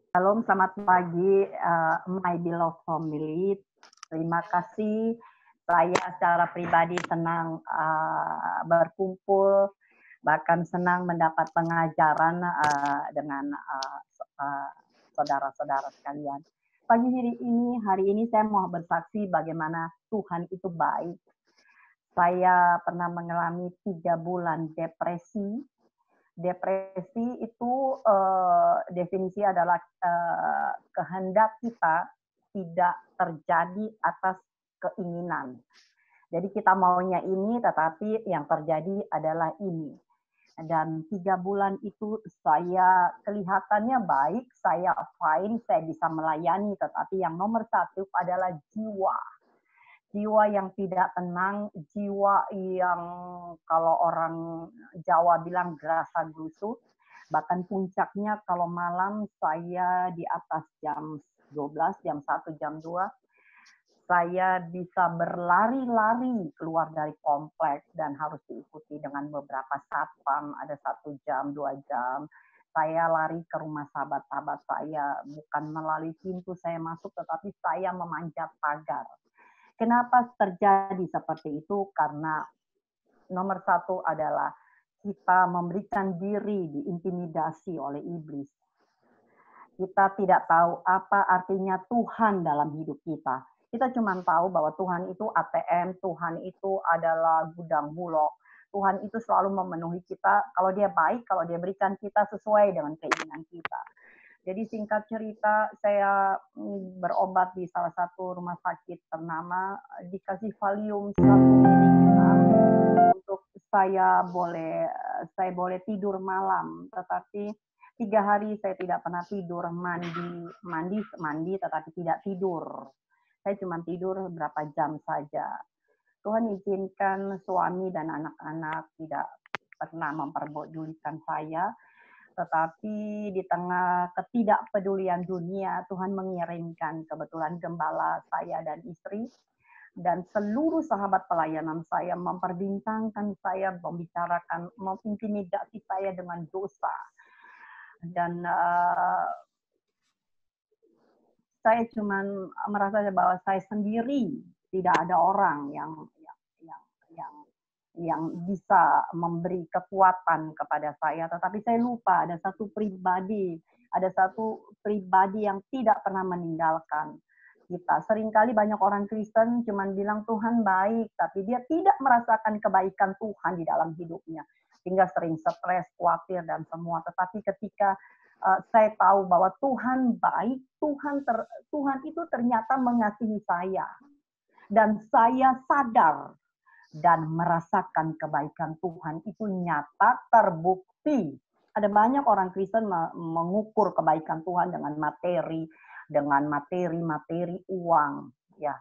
Shalom, selamat pagi, my beloved family. Terima kasih. Saya secara pribadi senang berkumpul, bahkan senang mendapat pengajaran dengan saudara-saudara sekalian. Pagi hari ini saya mau bersaksi bagaimana Tuhan itu baik. Saya pernah mengalami 3 bulan depresi. Depresi itu definisi adalah kehendak kita tidak terjadi atas keinginan. Jadi kita maunya ini, tetapi yang terjadi adalah ini. Dan 3 bulan itu saya kelihatannya baik, saya fine, saya bisa melayani, tetapi yang nomor satu adalah jiwa. Jiwa yang tidak tenang, jiwa yang kalau orang Jawa bilang gerasa gerusu, bahkan puncaknya kalau malam saya di atas jam 12, jam 1, jam 2, saya bisa berlari-lari keluar dari kompleks dan harus diikuti dengan beberapa satpam, ada 1 jam, 2 jam. Saya lari ke rumah sahabat-sahabat saya, bukan melalui pintu saya masuk, tetapi saya memanjat pagar. Kenapa terjadi seperti itu? Karena nomor satu adalah kita memberikan diri diintimidasi oleh iblis. Kita tidak tahu apa artinya Tuhan dalam hidup kita. Kita cuma tahu bahwa Tuhan itu ATM, Tuhan itu adalah gudang bulog. Tuhan itu selalu memenuhi kita. Kalau dia baik, kalau dia berikan kita sesuai dengan keinginan kita. Jadi singkat cerita, saya berobat di salah satu rumah sakit ternama, dikasih Valium 1 mg untuk saya boleh tidur malam, tetapi 3 hari saya tidak pernah tidur, mandi, tetapi tidak tidur. Saya cuma tidur berapa jam saja. Tuhan izinkan suami dan anak-anak tidak pernah memperdulikan saya, tetapi di tengah ketidakpedulian dunia, Tuhan mengirimkan kebetulan gembala saya dan istri, dan seluruh sahabat pelayanan saya memperbincangkan saya, membicarakan, mengintimidasi saya dengan dosa. Dan saya cuma merasa bahwa saya sendiri, tidak ada orang yang bisa memberi kekuatan kepada saya, tetapi saya lupa ada satu pribadi yang tidak pernah meninggalkan kita. Seringkali banyak orang Kristen cuma bilang Tuhan baik, tapi dia tidak merasakan kebaikan Tuhan di dalam hidupnya, sehingga sering stres, khawatir dan semua. Tetapi ketika saya tahu bahwa Tuhan baik, Tuhan itu ternyata mengasihi saya, dan saya sadar dan merasakan kebaikan Tuhan itu nyata, terbukti. Ada banyak orang Kristen mengukur kebaikan Tuhan dengan materi uang, ya.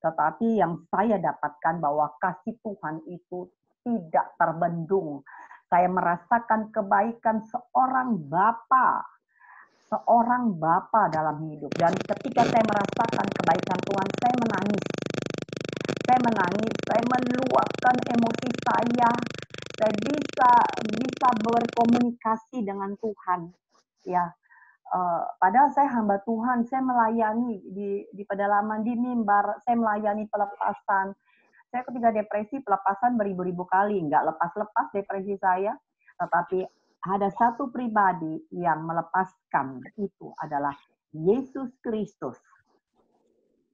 Tetapi yang saya dapatkan bahwa kasih Tuhan itu tidak terbendung. Saya merasakan kebaikan seorang Bapa dalam hidup. Dan ketika saya merasakan kebaikan Tuhan, saya menangis, saya meluapkan emosi saya bisa berkomunikasi dengan Tuhan, ya. Padahal saya hamba Tuhan, saya melayani di pedalaman, di mimbar, saya melayani pelepasan. Saya ketika depresi, pelepasan beribu-ribu kali, nggak lepas-lepas depresi saya, tetapi ada satu pribadi yang melepaskan, itu adalah Yesus Kristus.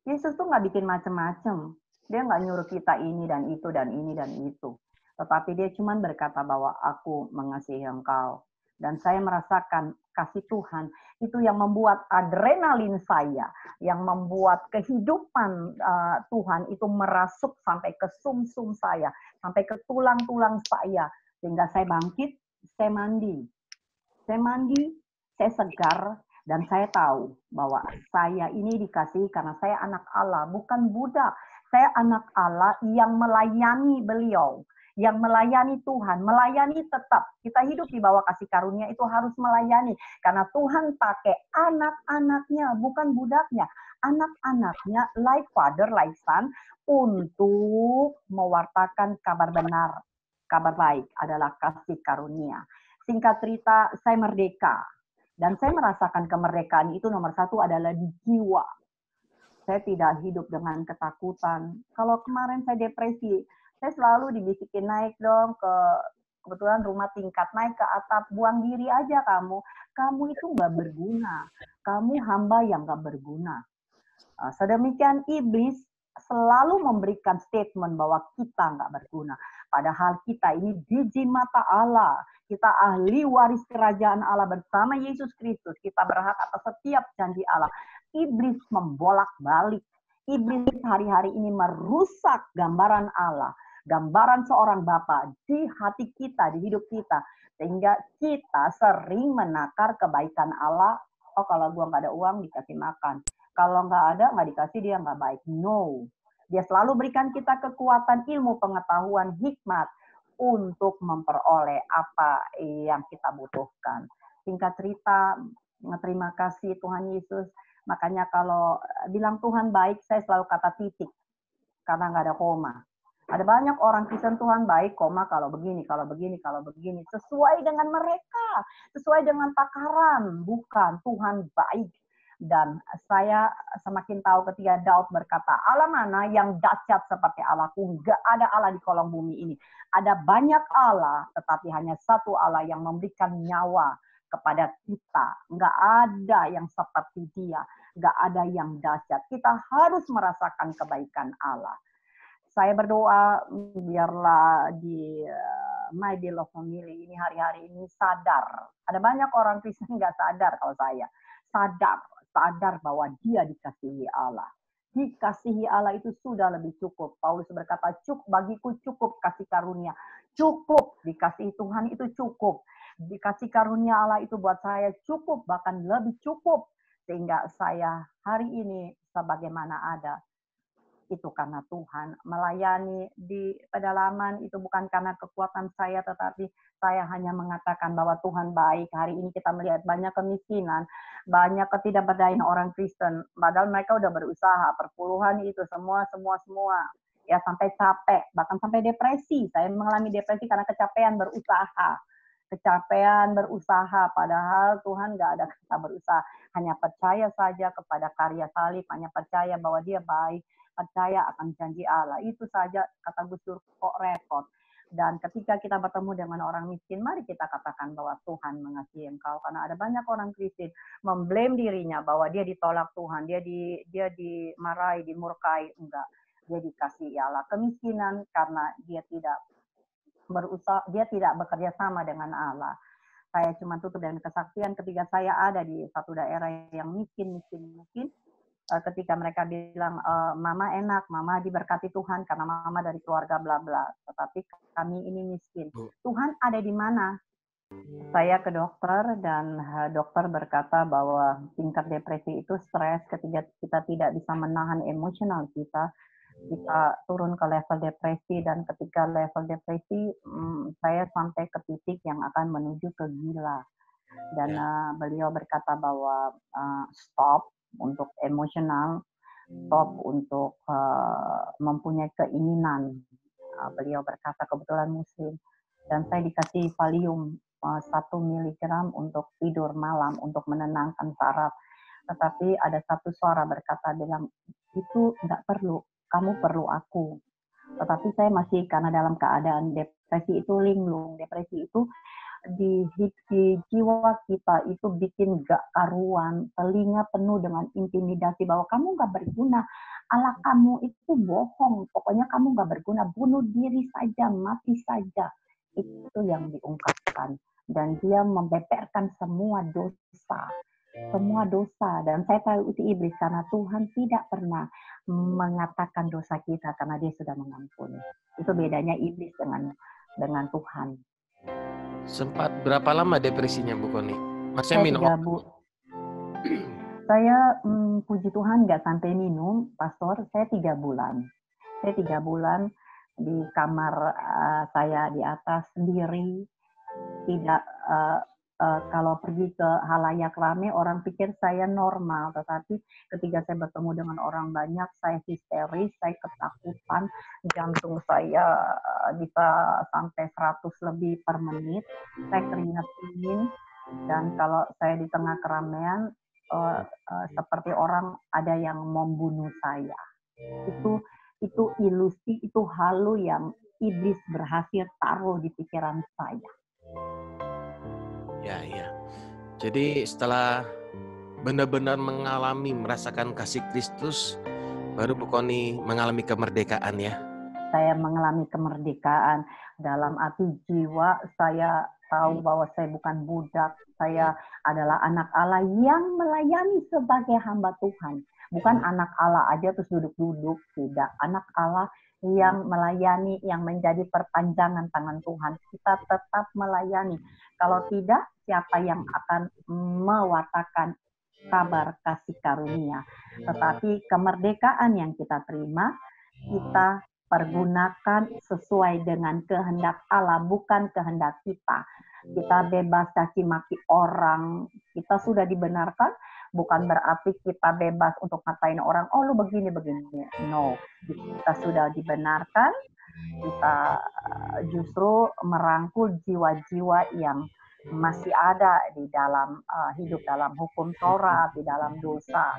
Yesus tuh nggak bikin macam-macam. Dia nggak nyuruh kita ini dan itu dan ini dan itu. Tetapi dia cuma berkata bahwa aku mengasihi engkau. Dan saya merasakan kasih Tuhan itu yang membuat adrenalin saya, yang membuat kehidupan Tuhan itu merasuk sampai ke sumsum saya, sampai ke tulang-tulang saya. Sehingga saya bangkit, saya mandi, saya segar, dan saya tahu bahwa saya ini dikasihi karena saya anak Allah, bukan budak. Saya anak Allah yang melayani beliau, yang melayani Tuhan, melayani tetap. Kita hidup di bawah kasih karunia itu harus melayani. Karena Tuhan pakai anak-anaknya, bukan budaknya. Anak-anaknya, like father, like son, untuk mewartakan kabar benar. Kabar baik adalah kasih karunia. Singkat cerita, saya merdeka. Dan saya merasakan kemerdekaan itu nomor satu adalah di jiwa. Saya tidak hidup dengan ketakutan. Kalau kemarin saya depresi, saya selalu dibisikin naik dong ke kebetulan rumah tingkat, naik ke atap, buang diri aja kamu. Kamu itu nggak berguna. Kamu hamba yang nggak berguna. Sedemikian iblis selalu memberikan statement bahwa kita nggak berguna. Padahal kita ini biji mata Allah. Kita ahli waris kerajaan Allah bersama Yesus Kristus. Kita berhak atas setiap janji Allah. Iblis membolak-balik. Iblis hari-hari ini merusak gambaran Allah. Gambaran seorang Bapa di hati kita, di hidup kita. Sehingga kita sering menakar kebaikan Allah. Oh, kalau gua nggak ada uang dikasih makan. Kalau nggak ada, nggak dikasih, dia nggak baik. No. Dia selalu berikan kita kekuatan, ilmu, pengetahuan, hikmat untuk memperoleh apa yang kita butuhkan. Singkat cerita, terima kasih Tuhan Yesus. Makanya kalau bilang Tuhan baik, saya selalu kata titik. Karena nggak ada koma. Ada banyak orang Kristen Tuhan baik, koma kalau begini, kalau begini, kalau begini. Sesuai dengan mereka, sesuai dengan takaran. Bukan, Tuhan baik. Dan saya semakin tahu ketika Daud berkata, Allah mana yang dahsyat seperti Allahku? Gak ada Allah di kolong bumi ini. Ada banyak Allah, tetapi hanya satu Allah yang memberikan nyawa kepada kita. Gak ada yang seperti dia. Gak ada yang dahsyat. Kita harus merasakan kebaikan Allah. Saya berdoa biarlah di My Beloved Family ini hari-hari ini sadar. Ada banyak orang Kristen nggak sadar kalau saya. Sadar bahwa dia dikasihi Allah. Dikasihi Allah itu sudah lebih cukup. Paulus berkata, bagiku cukup kasih karunia. Cukup, dikasihi Tuhan itu cukup. Dikasih karunia Allah itu buat saya cukup, bahkan lebih cukup. Sehingga saya hari ini sebagaimana ada, itu karena Tuhan. Melayani di pedalaman itu bukan karena kekuatan saya, tetapi saya hanya mengatakan bahwa Tuhan baik. Hari ini kita melihat banyak kemiskinan, banyak ketidakberdayaan orang Kristen. Padahal mereka udah berusaha, perpuluhan itu semua. Ya sampai capek, bahkan sampai depresi. Saya mengalami depresi karena kecapean berusaha. Padahal Tuhan nggak ada kata berusaha. Hanya percaya saja kepada karya salib, hanya percaya bahwa dia baik, percaya akan janji Allah. Itu saja kata Gus Dur, kok repot. Dan ketika kita bertemu dengan orang miskin, mari kita katakan bahwa Tuhan mengasihi engkau. Karena ada banyak orang Kristen memblame dirinya bahwa dia ditolak Tuhan, dia dimarahi, dimurkai. Enggak, dia dikasihi Allah. Kemiskinan karena dia tidak berusaha, dia tidak bekerja sama dengan Allah. Saya cuma tutup dengan kesaksian ketika saya ada di satu daerah yang miskin. Ketika mereka bilang, mama enak, mama diberkati Tuhan karena mama dari keluarga bla bla, tetapi kami ini miskin. Tuhan ada di mana? Saya ke dokter dan dokter berkata bahwa tingkat depresi itu stres. Ketika kita tidak bisa menahan emosional kita turun ke level depresi, dan ketika level depresi saya sampai ke titik yang akan menuju ke gila. Dan beliau berkata bahwa stop untuk emosional, stop untuk mempunyai keinginan. Beliau berkata, kebetulan muslim, dan saya dikasih Valium 1 miligram untuk tidur malam, untuk menenangkan saraf. Tetapi ada satu suara berkata, bilang, itu nggak perlu, kamu perlu aku. Tetapi saya masih, karena dalam keadaan depresi itu linglung, depresi itu di jiwa kita itu bikin gak karuan, telinga penuh dengan intimidasi bahwa kamu gak berguna, Allah kamu itu bohong, pokoknya kamu gak berguna, bunuh diri saja, mati saja. Itu yang diungkapkan, dan dia membeberkan semua dosa, dan saya tahu itu iblis, karena Tuhan tidak pernah mengatakan dosa kita karena dia sudah mengampuni. Itu bedanya iblis dengan Tuhan. Sempat berapa lama depresinya Bu Koni? Saya minum? Saya puji Tuhan nggak sampai minum, Pastor. Saya 3 bulan. Saya 3 bulan di kamar saya di atas sendiri. Tidak kalau pergi ke halayak ramai orang pikir saya normal, tetapi ketika saya bertemu dengan orang banyak, saya histeris, saya ketakutan, jantung saya bisa sampai 100 lebih per menit, saya keringat dingin, Dan kalau saya di tengah keramaian, seperti orang ada yang membunuh saya. Itu ilusi, itu halu yang iblis berhasil taruh di pikiran saya. Ya, ya. Jadi setelah benar-benar merasakan kasih Kristus, baru Bu Koni mengalami kemerdekaan ya. Saya mengalami kemerdekaan dalam hati jiwa. Saya tahu bahwa saya bukan budak. Saya adalah anak Allah yang melayani sebagai hamba Tuhan. Bukan anak Allah aja terus duduk-duduk. Tidak. Anak Allah yang melayani, yang menjadi perpanjangan tangan Tuhan. Kita tetap melayani. Kalau tidak, siapa yang akan mewartakan kabar kasih karunia? Tetapi kemerdekaan yang kita terima, kita pergunakan sesuai dengan kehendak Allah, bukan kehendak kita. Kita bebas caci maki orang, kita sudah dibenarkan, bukan berarti kita bebas untuk ngatain orang, oh lu begini. No, kita sudah dibenarkan, kita justru merangkul jiwa-jiwa yang masih ada di dalam hidup dalam hukum Taurat, di dalam dosa.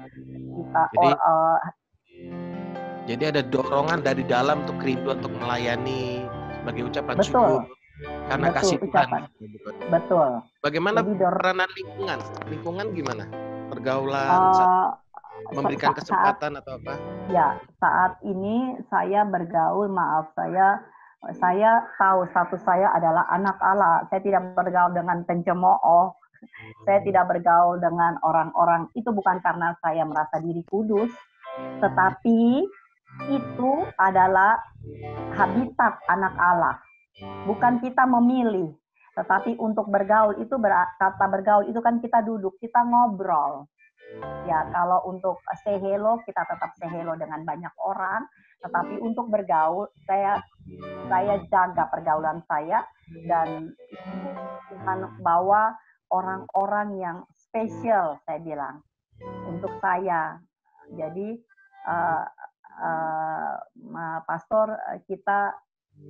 Jadi ada dorongan dari dalam untuk rindu untuk melayani sebagai ucapan syukur karena kasih Tuhan. Betul. Bagaimana peranan lingkungan? Lingkungan gimana? Pergaulan, memberikan kesempatan atau apa? Ya, saat ini saya bergaul, saya tahu status saya adalah anak Allah. Saya tidak bergaul dengan pencemooh. Saya tidak bergaul dengan orang-orang. Itu bukan karena saya merasa diri kudus, tetapi itu adalah habitat anak Allah. Bukan kita memilih, tetapi untuk bergaul itu kata bergaul itu kan kita duduk, kita ngobrol. Ya, kalau untuk say hello, kita tetap say hello dengan banyak orang, tetapi untuk bergaul, saya jaga pergaulan saya, dan Tuhan bawa orang-orang yang spesial, saya bilang, untuk saya. Jadi, Pastor, kita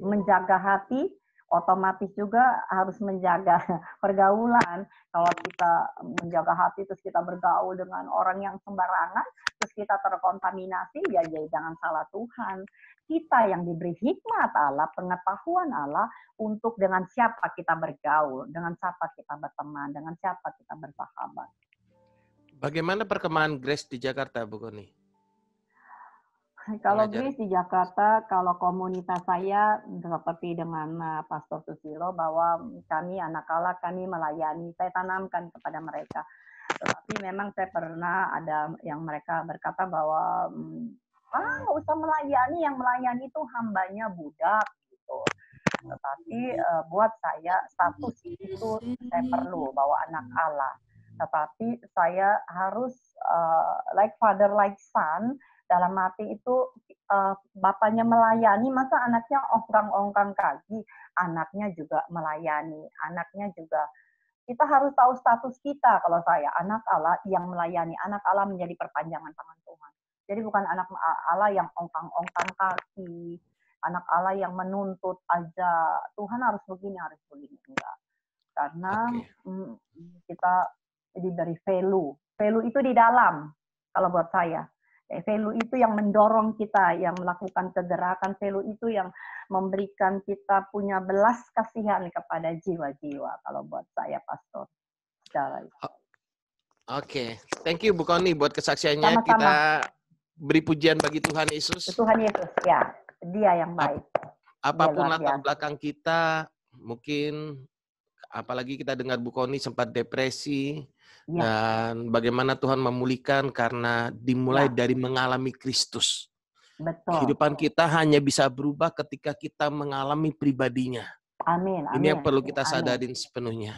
menjaga hati, otomatis juga harus menjaga pergaulan. Kalau kita menjaga hati terus kita bergaul dengan orang yang sembarangan, terus kita terkontaminasi, ya jangan salah Tuhan. Kita yang diberi hikmat Allah, pengetahuan Allah untuk dengan siapa kita bergaul, dengan siapa kita berteman, dengan siapa kita bersahabat. Bagaimana perkembangan Grace di Jakarta, Bu Koni? Kalau Grace di Jakarta, kalau komunitas saya seperti dengan Pastor Susilo, bahwa kami anak Allah, kami melayani, saya tanamkan kepada mereka. Tetapi memang saya pernah ada yang mereka berkata bahwa nggak usah melayani, yang melayani itu hambanya budak gitu. Tetapi buat saya status itu saya perlu bahwa anak Allah. Tetapi saya harus like father like son. Dalam arti itu bapaknya melayani, masa anaknya ongkang-ongkang kaki, anaknya juga melayani, anaknya juga, kita harus tahu status kita. Kalau saya anak Allah yang melayani, anak Allah menjadi perpanjangan tangan Tuhan. Jadi bukan anak Allah yang ongkang-ongkang kaki, anak Allah yang menuntut aja, Tuhan harus begini, enggak. Karena kita diberi value itu di dalam, kalau buat saya. Value itu yang mendorong kita, yang melakukan kegerakan, value itu yang memberikan kita punya belas kasihan kepada jiwa-jiwa, kalau buat saya, Pastor. Oke, thank you Bu Koni buat kesaksiannya. Sama-sama. Kita beri pujian bagi Tuhan Yesus. Tuhan Yesus, ya, Dia yang baik. Apapun latar belakang kita, mungkin apalagi kita dengar Bu Koni sempat depresi, dan bagaimana Tuhan memulihkan karena dimulai dari mengalami Kristus. Betul. Kehidupan kita hanya bisa berubah ketika kita mengalami pribadinya. Amin. Ini yang perlu kita sadarin sepenuhnya.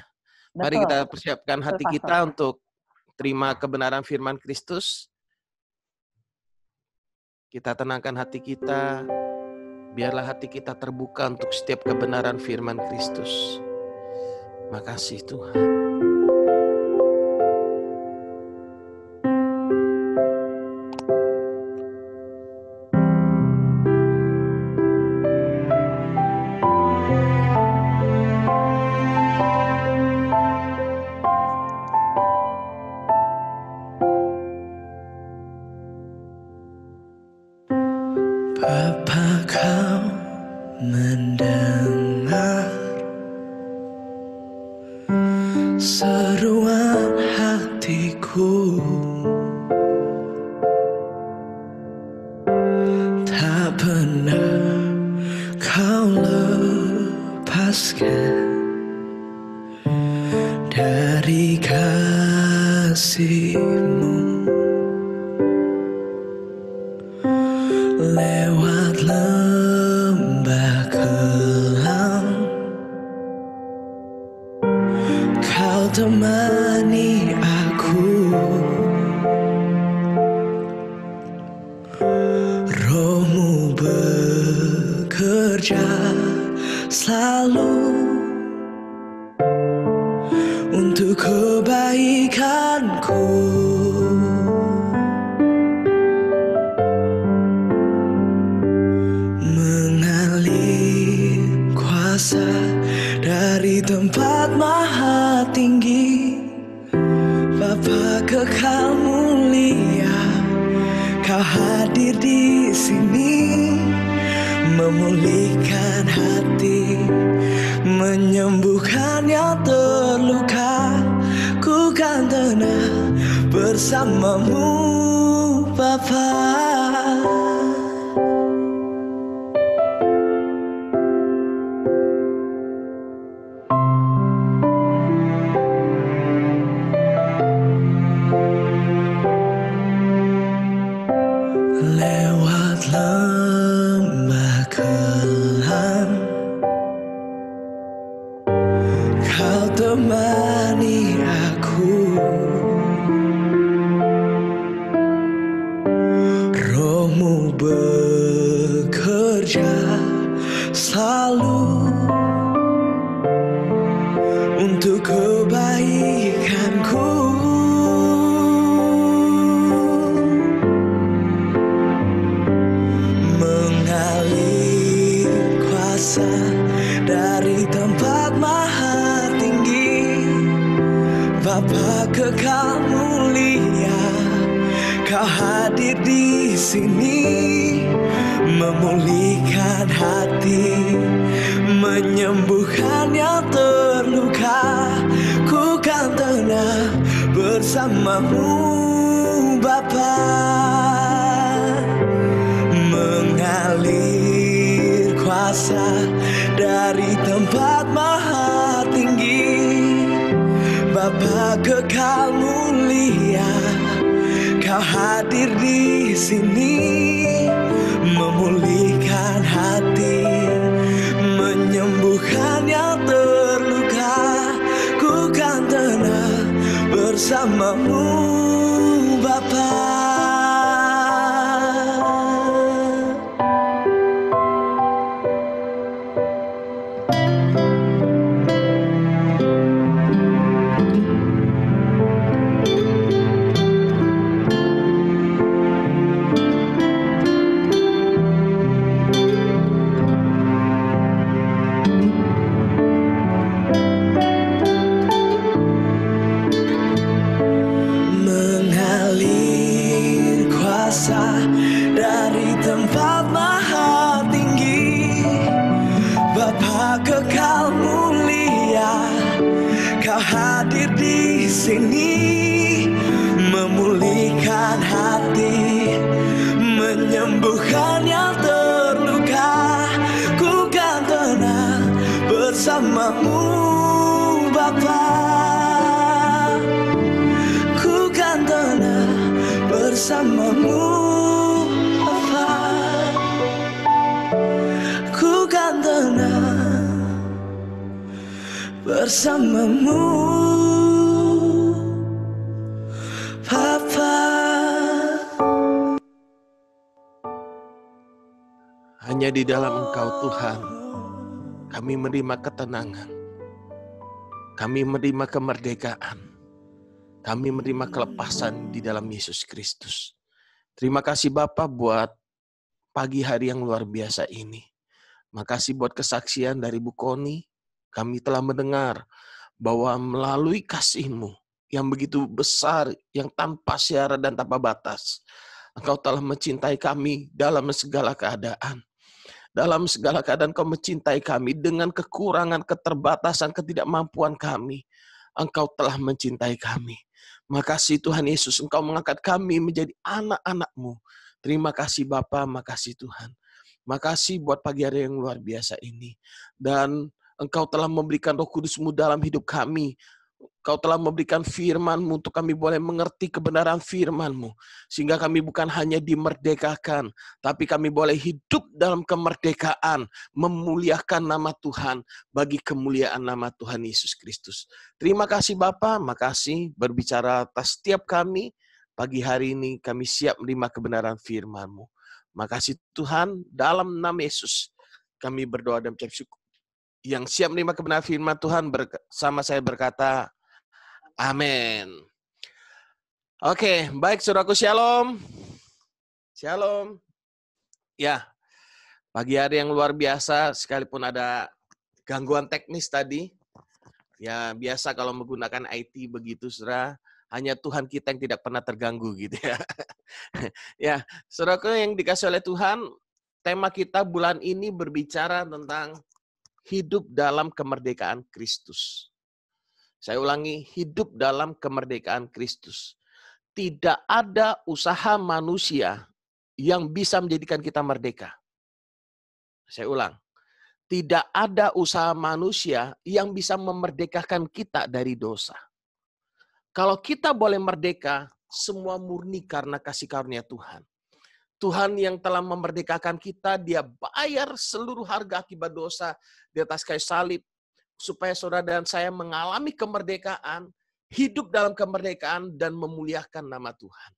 Betul. Mari kita persiapkan hati kita untuk terima kebenaran firman Kristus. Kita tenangkan hati kita. Biarlah hati kita terbuka untuk setiap kebenaran firman Kristus. Makasih Tuhan. Bapa, kau mendengar seruan hatiku, tak pernah kau lepaskan dari kasih-Mu. Lewat lembah kelam, kau temani aku. Roh-Mu bekerja selalu untuk kebaikanku. Mengalir kuasa dari tempat maha tinggi, Bapa kekal mulia, kau hadir di sini, memulihkan hati, menyembuhkan yang terluka. Ku kan tenang bersama-Mu, Bapa. Lewat lembah kelam, kau temani aku. Roh-Mu bekerja selalu untuk kebaikanku. Mengalir kuasa dari tempat maha tinggi, Bapa kekal mulia, kau hadir di sini, memulihkan hati, menyembuhkan yang terluka. Ku kan tenang bersama-Mu, Bapa. Mengalir kuasa dari tempat maha tinggi, Bapa kekal mulia, kau hadir di sini, memulihkan hati, menyembuhkan yang terluka. Ku kan tenang bersama-Mu, Bapa. Mengalir kuasa dari tempat maha tinggi, Bapa kekal mulia, kau hadir di sini, memulihkan hati, menyembuhkan yang terluka. Ku kan tenang bersama-Mu, Bapa. Ku kan tenang bersama-Mu, Bapa. Ku kan tenang bersama-Mu, Bapa. Hanya di dalam Engkau Tuhan, kami menerima ketenangan, kami menerima kemerdekaan, kami menerima kelepasan di dalam Yesus Kristus. Terima kasih Bapa buat pagi hari yang luar biasa ini. Makasih buat kesaksian dari Bu Koni. Kami telah mendengar bahwa melalui kasih-Mu yang begitu besar, yang tanpa syarat dan tanpa batas, Engkau telah mencintai kami dalam segala keadaan. Dalam segala keadaan Engkau mencintai kami dengan kekurangan, keterbatasan, ketidakmampuan kami. Engkau telah mencintai kami. Makasih Tuhan Yesus, Engkau mengangkat kami menjadi anak-anak-Mu. Terima kasih Bapa, makasih Tuhan. Makasih buat pagi hari yang luar biasa ini. Dan Engkau telah memberikan Roh Kudus-Mu dalam hidup kami. Kau telah memberikan firman-Mu untuk kami boleh mengerti kebenaran firman-Mu. Sehingga kami bukan hanya dimerdekakan, tapi kami boleh hidup dalam kemerdekaan, memuliakan nama Tuhan bagi kemuliaan nama Tuhan Yesus Kristus. Terima kasih Bapa, makasih berbicara atas setiap kami. Pagi hari ini kami siap menerima kebenaran firman-Mu. Makasih Tuhan, dalam nama Yesus kami berdoa dan mengucap syukur. Yang siap menerima kebenaran firman Tuhan bersama saya berkata, amin. Oke, baik saudaraku, shalom. Shalom. Ya, pagi hari yang luar biasa, sekalipun ada gangguan teknis tadi. Ya, biasa kalau menggunakan IT begitu, saudara. Hanya Tuhan kita yang tidak pernah terganggu gitu ya. Ya, saudaraku yang dikasih oleh Tuhan, tema kita bulan ini berbicara tentang hidup dalam kemerdekaan Kristus. Saya ulangi, hidup dalam kemerdekaan Kristus. Tidak ada usaha manusia yang bisa menjadikan kita merdeka. Saya ulang, tidak ada usaha manusia yang bisa memerdekakan kita dari dosa. Kalau kita boleh merdeka, semua murni karena kasih karunia Tuhan. Tuhan yang telah memerdekakan kita, Dia bayar seluruh harga akibat dosa di atas kayu salib, supaya saudara dan saya mengalami kemerdekaan, hidup dalam kemerdekaan, dan memuliakan nama Tuhan.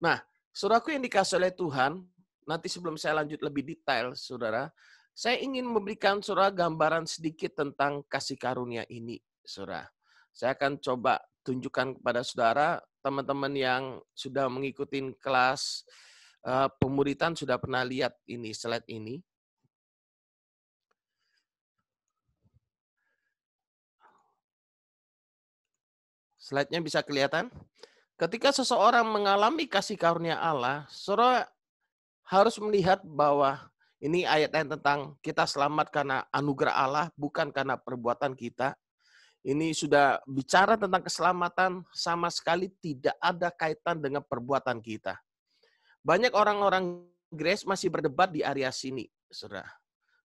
Nah, saudaraku yang dikasih oleh Tuhan, nanti sebelum saya lanjut lebih detail, saudara, saya ingin memberikan saudara gambaran sedikit tentang kasih karunia ini, saudara. Saya akan coba tunjukkan kepada saudara, teman-teman yang sudah mengikuti kelas pemuritan sudah pernah lihat ini, slide ini. Slide-nya bisa kelihatan? Ketika seseorang mengalami kasih karunia Allah, saudara harus melihat bahwa ini ayat-ayat tentang kita selamat karena anugerah Allah, bukan karena perbuatan kita. Ini sudah bicara tentang keselamatan, sama sekali tidak ada kaitan dengan perbuatan kita. Banyak orang-orang Grace masih berdebat di area sini, saudara.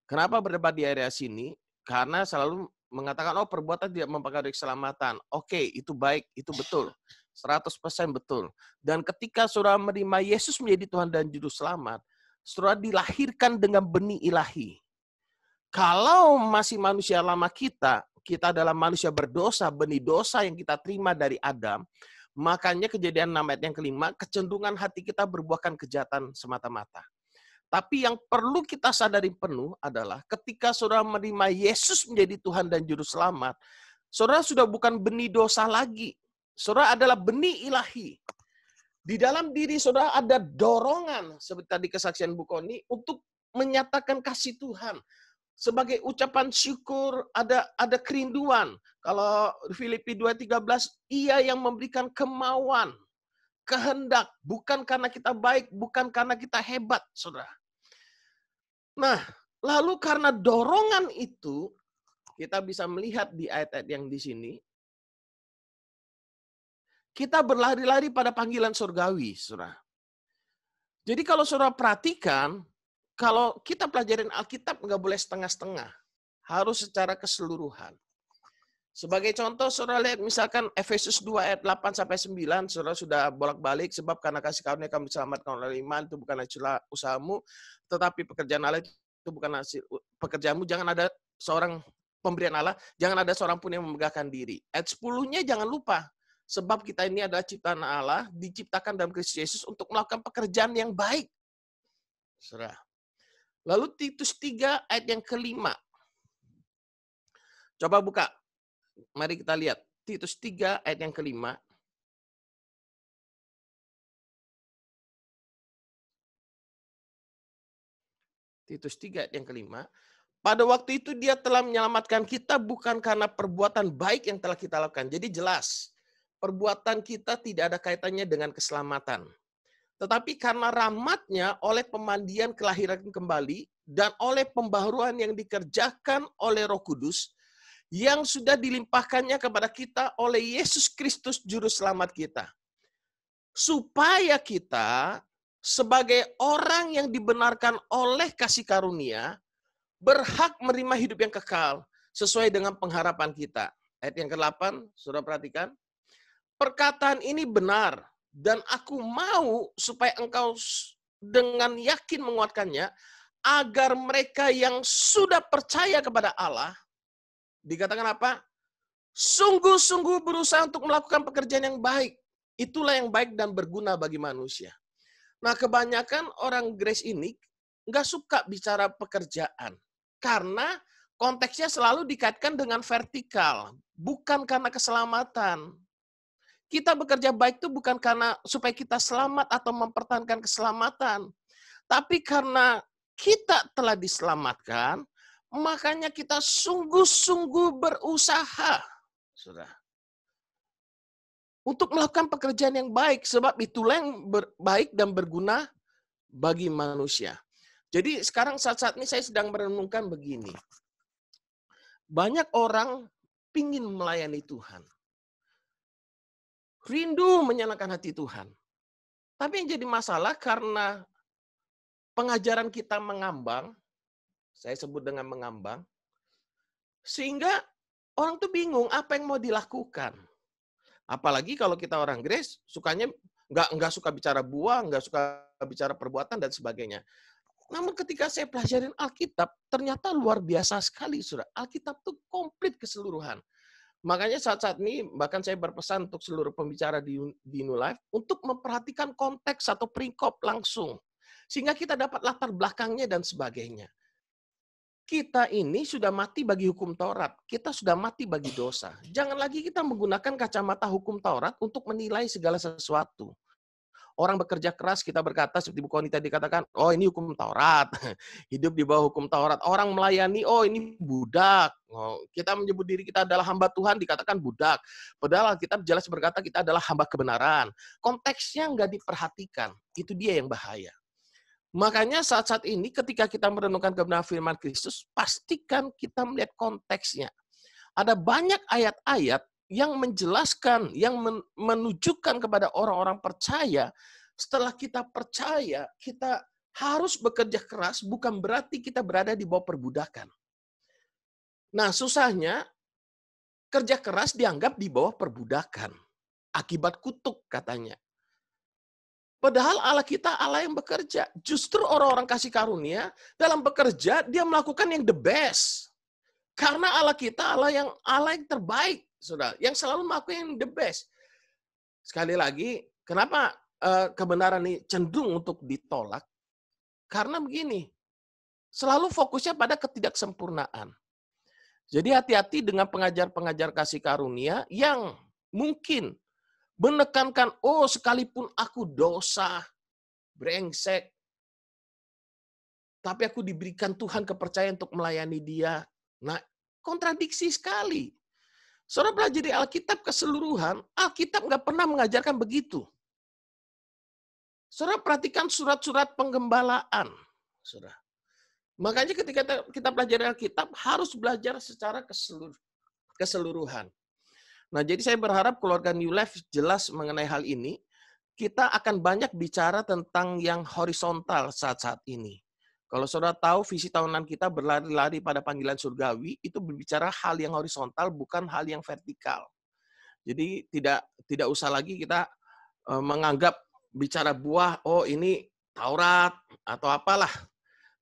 Kenapa berdebat di area sini? Karena selalu mengatakan, oh perbuatan tidak mempengaruhi keselamatan. Oke, itu baik, itu betul. 100% betul. Dan ketika saudara menerima Yesus menjadi Tuhan dan Juru Selamat, saudara dilahirkan dengan benih ilahi. Kalau masih manusia lama kita adalah manusia berdosa, benih dosa yang kita terima dari Adam, makanya Kejadian 6 ayat yang kelima, kecenderungan hati kita berbuahkan kejahatan semata-mata. Tapi yang perlu kita sadari penuh adalah ketika saudara menerima Yesus menjadi Tuhan dan Juru Selamat, saudara sudah bukan benih dosa lagi. Saudara adalah benih ilahi. Di dalam diri saudara ada dorongan, seperti tadi kesaksian Bu Koni, untuk menyatakan kasih Tuhan. Sebagai ucapan syukur, ada kerinduan. Kalau Filipi 2:13, Ia yang memberikan kemauan, kehendak, bukan karena kita baik, bukan karena kita hebat, saudara. Nah, lalu karena dorongan itu, kita bisa melihat di ayat-ayat yang di sini, kita berlari-lari pada panggilan surgawi, saudara. Jadi kalau saudara perhatikan, kalau kita pelajarin Alkitab nggak boleh setengah-setengah, harus secara keseluruhan. Sebagai contoh, saudara lihat misalkan Efesus 2 ayat 8-9, saudara sudah bolak-balik, sebab karena kasih karunia kamu diselamatkan oleh iman, itu bukan hasil usahamu, tetapi pekerjaan Allah itu bukan hasil pekerjaanmu. Jangan ada seorang pemberian Allah, jangan ada seorang pun yang memegahkan diri. Ayat 10-nya jangan lupa, sebab kita ini adalah ciptaan Allah, diciptakan dalam Kristus Yesus untuk melakukan pekerjaan yang baik. Saudara. Lalu Titus 3 ayat yang kelima. Coba buka. Mari kita lihat. Titus 3 ayat yang kelima. Titus 3 ayat yang kelima. Pada waktu itu Dia telah menyelamatkan kita bukan karena perbuatan baik yang telah kita lakukan. Jadi jelas, perbuatan kita tidak ada kaitannya dengan keselamatan. Tetapi karena rahmat-Nya oleh pemandian kelahiran kembali dan oleh pembaharuan yang dikerjakan oleh Roh Kudus yang sudah dilimpahkannya kepada kita oleh Yesus Kristus juru selamat kita. Supaya kita sebagai orang yang dibenarkan oleh kasih karunia berhak menerima hidup yang kekal sesuai dengan pengharapan kita. Ayat yang ke-8, Saudara perhatikan. Perkataan ini benar dan aku mau supaya engkau dengan yakin menguatkannya agar mereka yang sudah percaya kepada Allah, dikatakan apa? Sungguh-sungguh berusaha untuk melakukan pekerjaan yang baik. Itulah yang baik dan berguna bagi manusia. Nah, kebanyakan orang Grace ini nggak suka bicara pekerjaan. Karena konteksnya selalu dikaitkan dengan vertikal. Bukan karena keselamatan. Kita bekerja baik itu bukan karena supaya kita selamat atau mempertahankan keselamatan. Tapi karena kita telah diselamatkan, makanya kita sungguh-sungguh berusaha. Sudah. Untuk melakukan pekerjaan yang baik. Sebab itulah yang baik dan berguna bagi manusia. Jadi sekarang saat-saat ini saya sedang merenungkan begini. Banyak orang pingin melayani Tuhan. Rindu menyenangkan hati Tuhan. Tapi yang jadi masalah karena pengajaran kita mengambang, saya sebut dengan mengambang, sehingga orang tuh bingung apa yang mau dilakukan. Apalagi kalau kita orang Grace, sukanya nggak suka bicara buah, nggak suka bicara perbuatan dan sebagainya. Namun ketika saya pelajarin Alkitab, ternyata luar biasa sekali, Saudara. Alkitab tuh komplit keseluruhan. Makanya saat-saat ini bahkan saya berpesan untuk seluruh pembicara di New Life untuk memperhatikan konteks atau perikop langsung. Sehingga kita dapat latar belakangnya dan sebagainya. Kita ini sudah mati bagi hukum Taurat. Kita sudah mati bagi dosa. Jangan lagi kita menggunakan kacamata hukum Taurat untuk menilai segala sesuatu. Orang bekerja keras, kita berkata seperti Bu Koni tadi dikatakan, oh ini hukum Taurat. Hidup di bawah hukum Taurat. Orang melayani, oh ini budak. Oh, kita menyebut diri kita adalah hamba Tuhan, dikatakan budak. Padahal Alkitab jelas berkata kita adalah hamba kebenaran. Konteksnya nggak diperhatikan. Itu dia yang bahaya. Makanya saat-saat ini ketika kita merenungkan kebenaran firman Kristus, pastikan kita melihat konteksnya. Ada banyak ayat-ayat yang menjelaskan, yang menunjukkan kepada orang-orang percaya, setelah kita percaya, kita harus bekerja keras, bukan berarti kita berada di bawah perbudakan. Nah, susahnya, kerja keras dianggap di bawah perbudakan. Akibat kutuk katanya. Padahal Allah kita Allah yang bekerja. Justru orang-orang kasih karunia, dalam bekerja, dia melakukan yang the best. Karena Allah kita Allah yang terbaik. Saudara, yang selalu melakukan yang the best. Sekali lagi, kenapa kebenaran ini cenderung untuk ditolak? Karena begini, selalu fokusnya pada ketidaksempurnaan. Jadi hati-hati dengan pengajar-pengajar kasih karunia yang mungkin menekankan, oh sekalipun aku dosa, brengsek, tapi aku diberikan Tuhan kepercayaan untuk melayani dia. Nah, kontradiksi sekali. Saudara pelajari Alkitab keseluruhan, Alkitab nggak pernah mengajarkan begitu. Saudara perhatikan surat-surat penggembalaan. Saudara. Makanya ketika kita pelajari Alkitab, harus belajar secara keseluruhan. Nah, jadi saya berharap keluarga New Life jelas mengenai hal ini. Kita akan banyak bicara tentang yang horizontal saat-saat ini. Kalau saudara tahu visi tahunan kita berlari-lari pada panggilan surgawi, itu berbicara hal yang horizontal, bukan hal yang vertikal. Jadi tidak usah lagi kita menganggap bicara buah, oh ini Taurat atau apalah.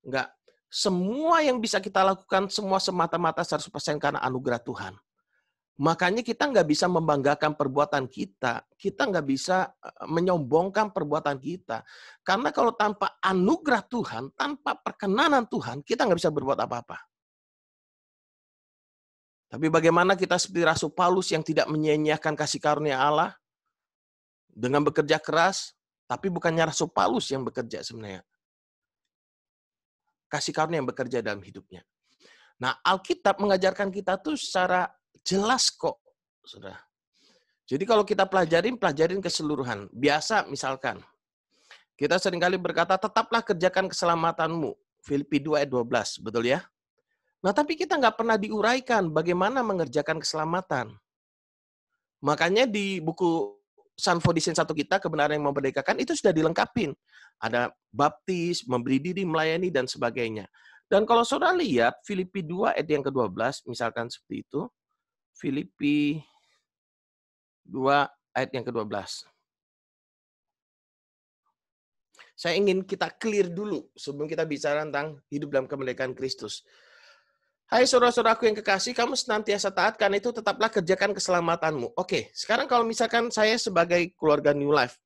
Enggak. Semua yang bisa kita lakukan, semua semata-mata 100% karena anugerah Tuhan. Makanya kita nggak bisa membanggakan perbuatan kita nggak bisa menyombongkan perbuatan kita. Karena kalau tanpa anugerah Tuhan, tanpa perkenanan Tuhan, kita nggak bisa berbuat apa-apa. Tapi bagaimana kita seperti Rasul Paulus yang tidak menyia-nyiakan kasih karunia Allah dengan bekerja keras, tapi bukannya Rasul Paulus yang bekerja sebenarnya. Kasih karunia yang bekerja dalam hidupnya. Nah, Alkitab mengajarkan kita tuh secara jelas kok, saudara. Jadi kalau kita pelajarin keseluruhan. Biasa misalkan, Kita seringkali berkata, tetaplah kerjakan keselamatanmu. Filipi 2 ayat 12, betul ya? Nah, tapi kita nggak pernah diuraikan bagaimana mengerjakan keselamatan. Makanya di buku Sanfodisen 1 kita, kebenaran yang memerdekakan, itu sudah dilengkapin. Ada baptis, memberi diri, melayani, dan sebagainya. Dan kalau saudara lihat, Filipi 2 ayat yang ke-12, misalkan seperti itu, Filipi 2 ayat yang ke-12. Saya ingin kita clear dulu sebelum kita bicara tentang hidup dalam kemerdekaan Kristus. Hai saudara-saudaraku yang kekasih, kamu senantiasa taat karena itu tetaplah kerjakan keselamatanmu. Oke, sekarang kalau misalkan saya sebagai keluarga New Life,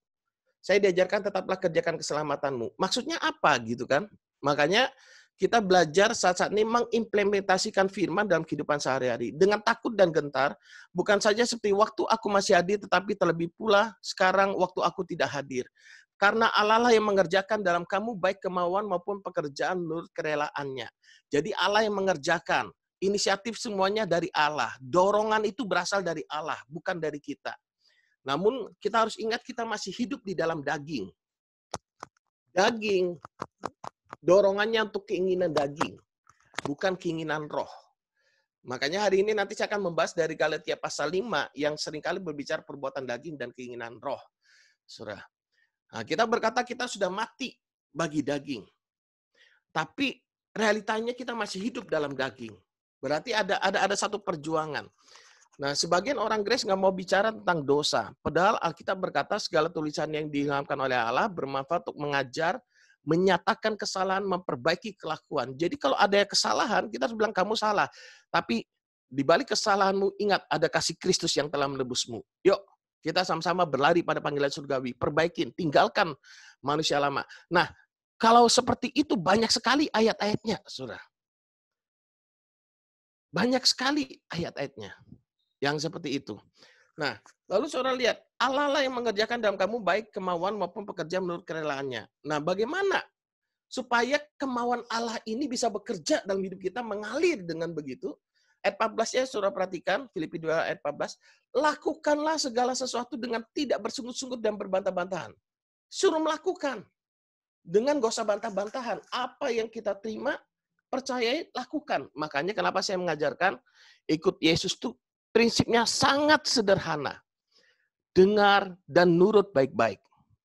saya diajarkan tetaplah kerjakan keselamatanmu. Maksudnya apa gitu kan? Makanya kita belajar saat-saat ini mengimplementasikan firman dalam kehidupan sehari-hari. Dengan takut dan gentar, bukan saja seperti waktu aku masih hadir, tetapi terlebih pula sekarang waktu aku tidak hadir. Karena Allah lah yang mengerjakan dalam kamu baik kemauan maupun pekerjaan menurut kerelaannya. Jadi Allah yang mengerjakan. Inisiatif semuanya dari Allah. Dorongan itu berasal dari Allah, bukan dari kita. Namun kita harus ingat kita masih hidup di dalam daging. Daging, dorongannya untuk keinginan daging, bukan keinginan roh. Makanya hari ini nanti saya akan membahas dari Galatia pasal 5 yang seringkali berbicara perbuatan daging dan keinginan roh. Saudara. Nah, kita berkata kita sudah mati bagi daging. Tapi realitanya kita masih hidup dalam daging. Berarti ada satu perjuangan. Nah, sebagian orang Grace nggak mau bicara tentang dosa. Padahal Alkitab berkata segala tulisan yang diilhamkan oleh Allah bermanfaat untuk mengajar, menyatakan kesalahan, memperbaiki kelakuan. Jadi kalau ada kesalahan, kita harus bilang kamu salah. Tapi di balik kesalahanmu, ingat ada kasih Kristus yang telah menebusmu. Yuk, kita sama-sama berlari pada panggilan surgawi. Perbaikin, tinggalkan manusia lama. Nah, kalau seperti itu banyak sekali ayat-ayatnya, saudara. Banyak sekali ayat-ayatnya yang seperti itu. Nah, lalu saudara lihat, Allah lah yang mengerjakan dalam kamu baik kemauan maupun pekerjaan menurut kerelaannya. Nah, bagaimana supaya kemauan Allah ini bisa bekerja dalam hidup kita, mengalir dengan begitu? Ayat 14 ya, saudara perhatikan, Filipi 2 ayat 14. Lakukanlah segala sesuatu dengan tidak bersungut-sungut dan berbantah-bantahan. Suruh melakukan. Dengan gak usah bantah-bantahan. Apa yang kita terima, percayai, lakukan. Makanya kenapa saya mengajarkan ikut Yesus itu prinsipnya sangat sederhana. Dengar dan nurut baik-baik.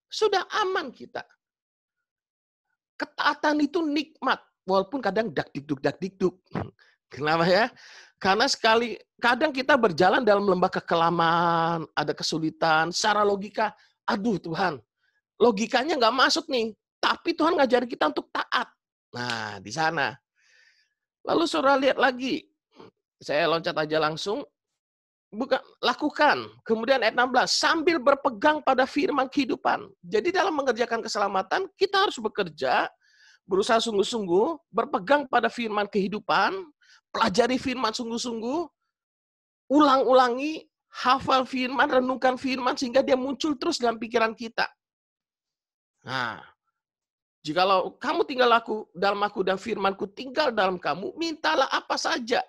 Sudah aman kita. Ketaatan itu nikmat. Walaupun kadang dak-dikduk. Kenapa ya? Karena kadang kita berjalan dalam lembah kekelaman, ada kesulitan, secara logika, aduh Tuhan, logikanya nggak masuk nih. Tapi Tuhan ngajarin kita untuk taat. Nah, di sana. Lalu saudara lihat lagi. Saya loncat aja langsung. Lakukan. Kemudian ayat 16. Sambil berpegang pada firman kehidupan. Jadi dalam mengerjakan keselamatan, kita harus bekerja, berusaha sungguh-sungguh, berpegang pada firman kehidupan, pelajari firman sungguh-sungguh, ulang-ulangi, hafal firman, renungkan firman, sehingga dia muncul terus dalam pikiran kita. Nah, jikalau kamu tinggal dalam aku dan firmanku tinggal dalam kamu, mintalah apa saja,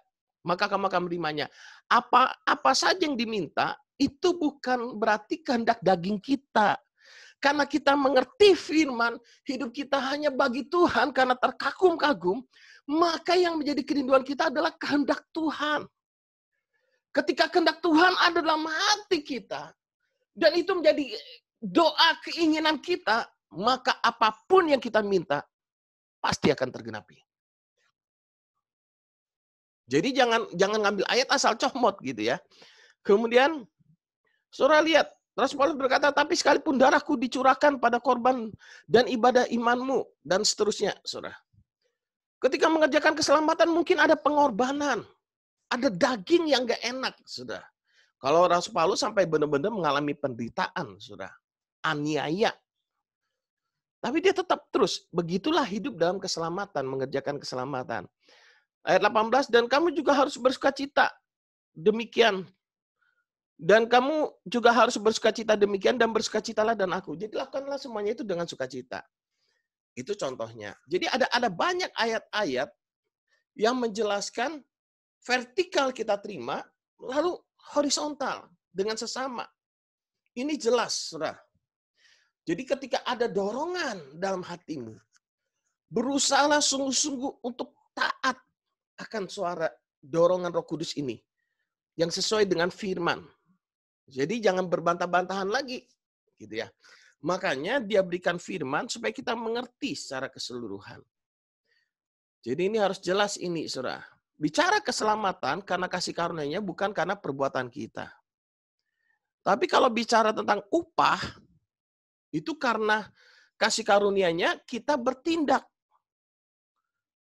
maka kamu akan menerimanya. Apa saja yang diminta, itu bukan berarti kehendak daging kita. Karena kita mengerti firman, hidup kita hanya bagi Tuhan karena terkagum-kagum, maka yang menjadi kerinduan kita adalah kehendak Tuhan. Ketika kehendak Tuhan ada dalam hati kita, dan itu menjadi doa keinginan kita, maka apapun yang kita minta, pasti akan tergenapi. Jadi jangan ngambil ayat asal comot gitu ya. Kemudian, saudara lihat, Rasul Paulus berkata, tapi sekalipun darahku dicurahkan pada korban dan ibadah imanmu, dan seterusnya, saudara. Ketika mengerjakan keselamatan, mungkin ada pengorbanan. Ada daging yang gak enak, saudara. Kalau Rasul Paulus sampai benar-benar mengalami penderitaan, saudara. Aniaya. Tapi dia tetap terus. Begitulah hidup dalam keselamatan, mengerjakan keselamatan. Ayat 18, dan kamu juga harus bersukacita. Demikian. Dan kamu juga harus bersukacita demikian dan bersukacitalah dan aku. Jadi lakukanlah semuanya itu dengan sukacita. Itu contohnya. Jadi ada banyak ayat-ayat yang menjelaskan vertikal kita terima, lalu horizontal dengan sesama. Ini jelas, saudara. Jadi ketika ada dorongan dalam hatimu, berusahalah sungguh-sungguh untuk taat akan suara dorongan Roh Kudus ini yang sesuai dengan firman. Jadi jangan berbantah-bantahan lagi, gitu ya. Makanya dia berikan firman supaya kita mengerti secara keseluruhan. Jadi ini harus jelas ini, Saudara. Bicara keselamatan karena kasih karunia-Nya bukan karena perbuatan kita. Tapi kalau bicara tentang upah, itu karena kasih karunia-Nya kita bertindak.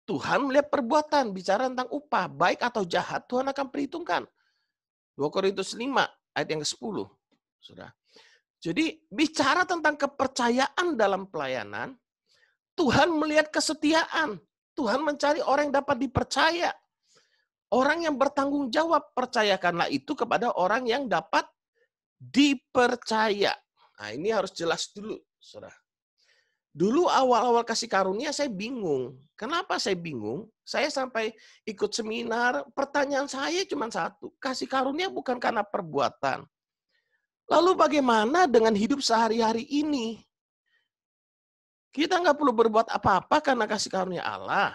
Tuhan melihat perbuatan, bicara tentang upah, baik atau jahat, Tuhan akan perhitungkan. 2 Korintus 5 ayat yang ke-10. Saudara. Jadi bicara tentang kepercayaan dalam pelayanan, Tuhan melihat kesetiaan. Tuhan mencari orang yang dapat dipercaya. Orang yang bertanggung jawab, percayakanlah itu kepada orang yang dapat dipercaya. Nah, ini harus jelas dulu, Saudara. Dulu awal-awal kasih karunia saya bingung. Kenapa saya bingung? Saya sampai ikut seminar, pertanyaan saya cuma satu. Kasih karunia bukan karena perbuatan. Lalu bagaimana dengan hidup sehari-hari ini? Kita nggak perlu berbuat apa-apa karena kasih karunia Allah.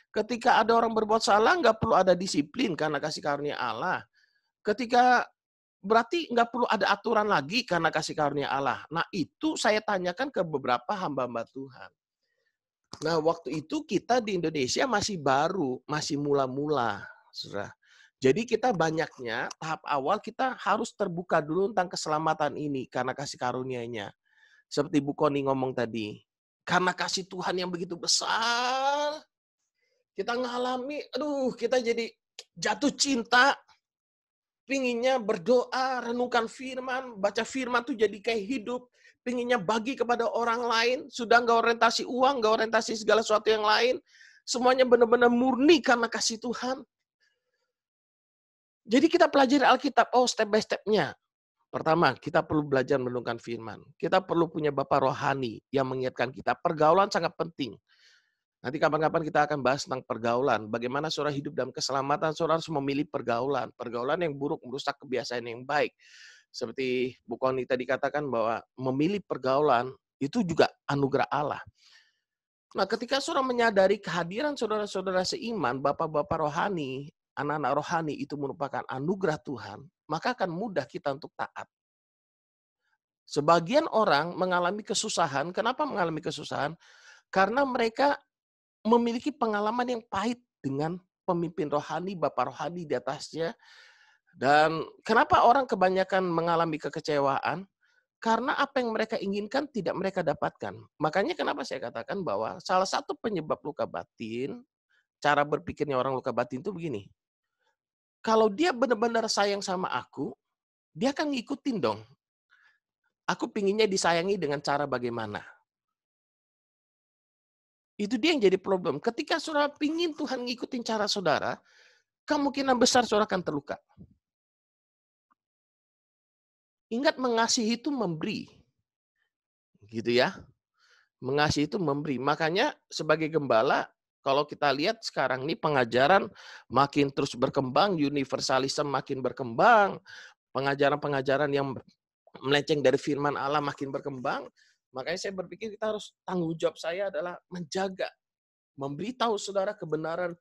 Ketika ada orang berbuat salah, nggak perlu ada disiplin karena kasih karunia Allah. Ketika berarti nggak perlu ada aturan lagi karena kasih karunia Allah. Nah itu saya tanyakan ke beberapa hamba-hamba Tuhan. Nah waktu itu kita di Indonesia masih baru, masih mula-mula. Jadi kita banyaknya tahap awal kita harus terbuka dulu tentang keselamatan ini karena kasih karunia-Nya. Seperti Bu Koni ngomong tadi, karena kasih Tuhan yang begitu besar, kita ngalami, kita jadi jatuh cinta, pinginnya berdoa, renungkan firman, baca firman tuh jadi kayak hidup, pinginnya bagi kepada orang lain, sudah nggak orientasi uang, nggak orientasi segala sesuatu yang lain, semuanya benar-benar murni karena kasih Tuhan. Jadi kita pelajari Alkitab, step by step-nya. Pertama, kita perlu belajar merenungkan firman. Kita perlu punya Bapak rohani yang mengingatkan kita. Pergaulan sangat penting. Nanti kapan-kapan kita akan bahas tentang pergaulan. Bagaimana saudara hidup dalam keselamatan, saudara harus memilih pergaulan. Pergaulan yang buruk merusak kebiasaan yang baik. Seperti Bu Koni tadi katakan bahwa memilih pergaulan itu juga anugerah Allah. Nah, ketika saudara menyadari kehadiran saudara-saudara seiman, Bapak-Bapak rohani, anak-anak rohani itu merupakan anugerah Tuhan, maka akan mudah kita untuk taat. Sebagian orang mengalami kesusahan. Kenapa mengalami kesusahan? Karena mereka memiliki pengalaman yang pahit dengan pemimpin rohani, Bapak rohani di atasnya. Dan kenapa orang kebanyakan mengalami kekecewaan? Karena apa yang mereka inginkan tidak mereka dapatkan. Makanya kenapa saya katakan bahwa salah satu penyebab luka batin, cara berpikirnya orang luka batin itu begini. Kalau dia benar-benar sayang sama aku, dia akan ngikutin dong. Aku pinginnya disayangi dengan cara bagaimana. Itu dia yang jadi problem. Ketika saudara pingin Tuhan ngikutin cara saudara, kemungkinan besar saudara akan terluka. Ingat, mengasihi itu memberi. Gitu ya. Mengasihi itu memberi. Makanya sebagai gembala, kalau kita lihat sekarang ini pengajaran makin terus berkembang, universalisme makin berkembang, pengajaran-pengajaran yang melenceng dari firman Allah makin berkembang. Makanya saya berpikir kita harus, tanggung jawab saya adalah menjaga, memberitahu saudara kebenaran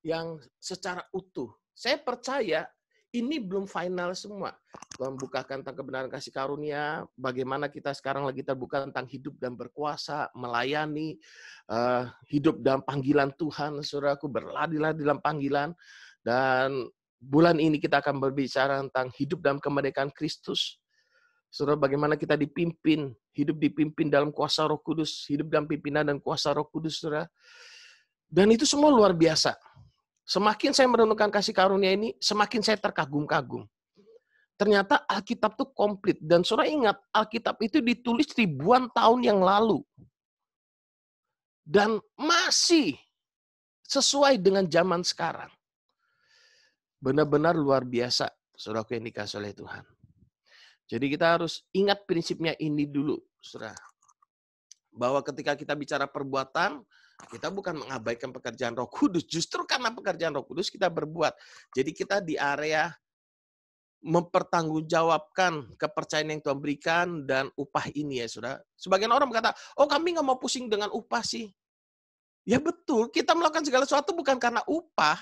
yang secara utuh. Saya percaya ini belum final semua. Tuhan bukakan tentang kebenaran kasih karunia, bagaimana kita sekarang lagi terbuka tentang hidup dan berkuasa, melayani, hidup dalam panggilan Tuhan, saudaraku, berlari-lari dalam panggilan. Dan bulan ini kita akan berbicara tentang hidup dalam kemerdekaan Kristus. Saudara, bagaimana kita dipimpin, hidup dipimpin dalam kuasa Roh Kudus, hidup dalam pimpinan dan kuasa Roh Kudus, saudara. Dan itu semua luar biasa. Semakin saya merenungkan kasih karunia ini, semakin saya terkagum-kagum. Ternyata Alkitab itu komplit. Dan saudara ingat, Alkitab itu ditulis ribuan tahun yang lalu. Dan masih sesuai dengan zaman sekarang. Benar-benar luar biasa, saudaraku yang dikasihi oleh Tuhan. Jadi kita harus ingat prinsipnya ini dulu, saudara. Bahwa ketika kita bicara perbuatan, kita bukan mengabaikan pekerjaan Roh Kudus. Justru karena pekerjaan Roh Kudus kita berbuat. Jadi kita di area mempertanggungjawabkan kepercayaan yang Tuhan berikan dan upah ini ya saudara. Sebagian orang berkata, oh kami nggak mau pusing dengan upah sih. Ya betul, kita melakukan segala sesuatu bukan karena upah,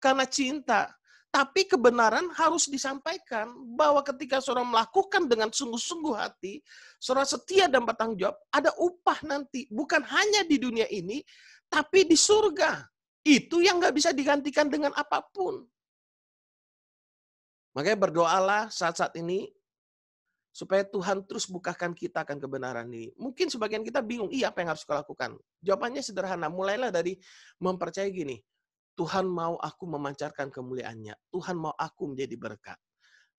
karena cinta. Tapi kebenaran harus disampaikan bahwa ketika saudara melakukan dengan sungguh-sungguh hati, saudara setia dan bertanggung jawab, ada upah nanti. Bukan hanya di dunia ini, tapi di surga. Itu yang nggak bisa digantikan dengan apapun. Makanya berdoalah saat-saat ini, supaya Tuhan terus bukakan kita akan kebenaran ini. Mungkin sebagian kita bingung, iya apa yang harus kulakukan? Jawabannya sederhana, mulailah dari mempercayai gini, Tuhan mau aku memancarkan kemuliaan-Nya. Tuhan mau aku menjadi berkat.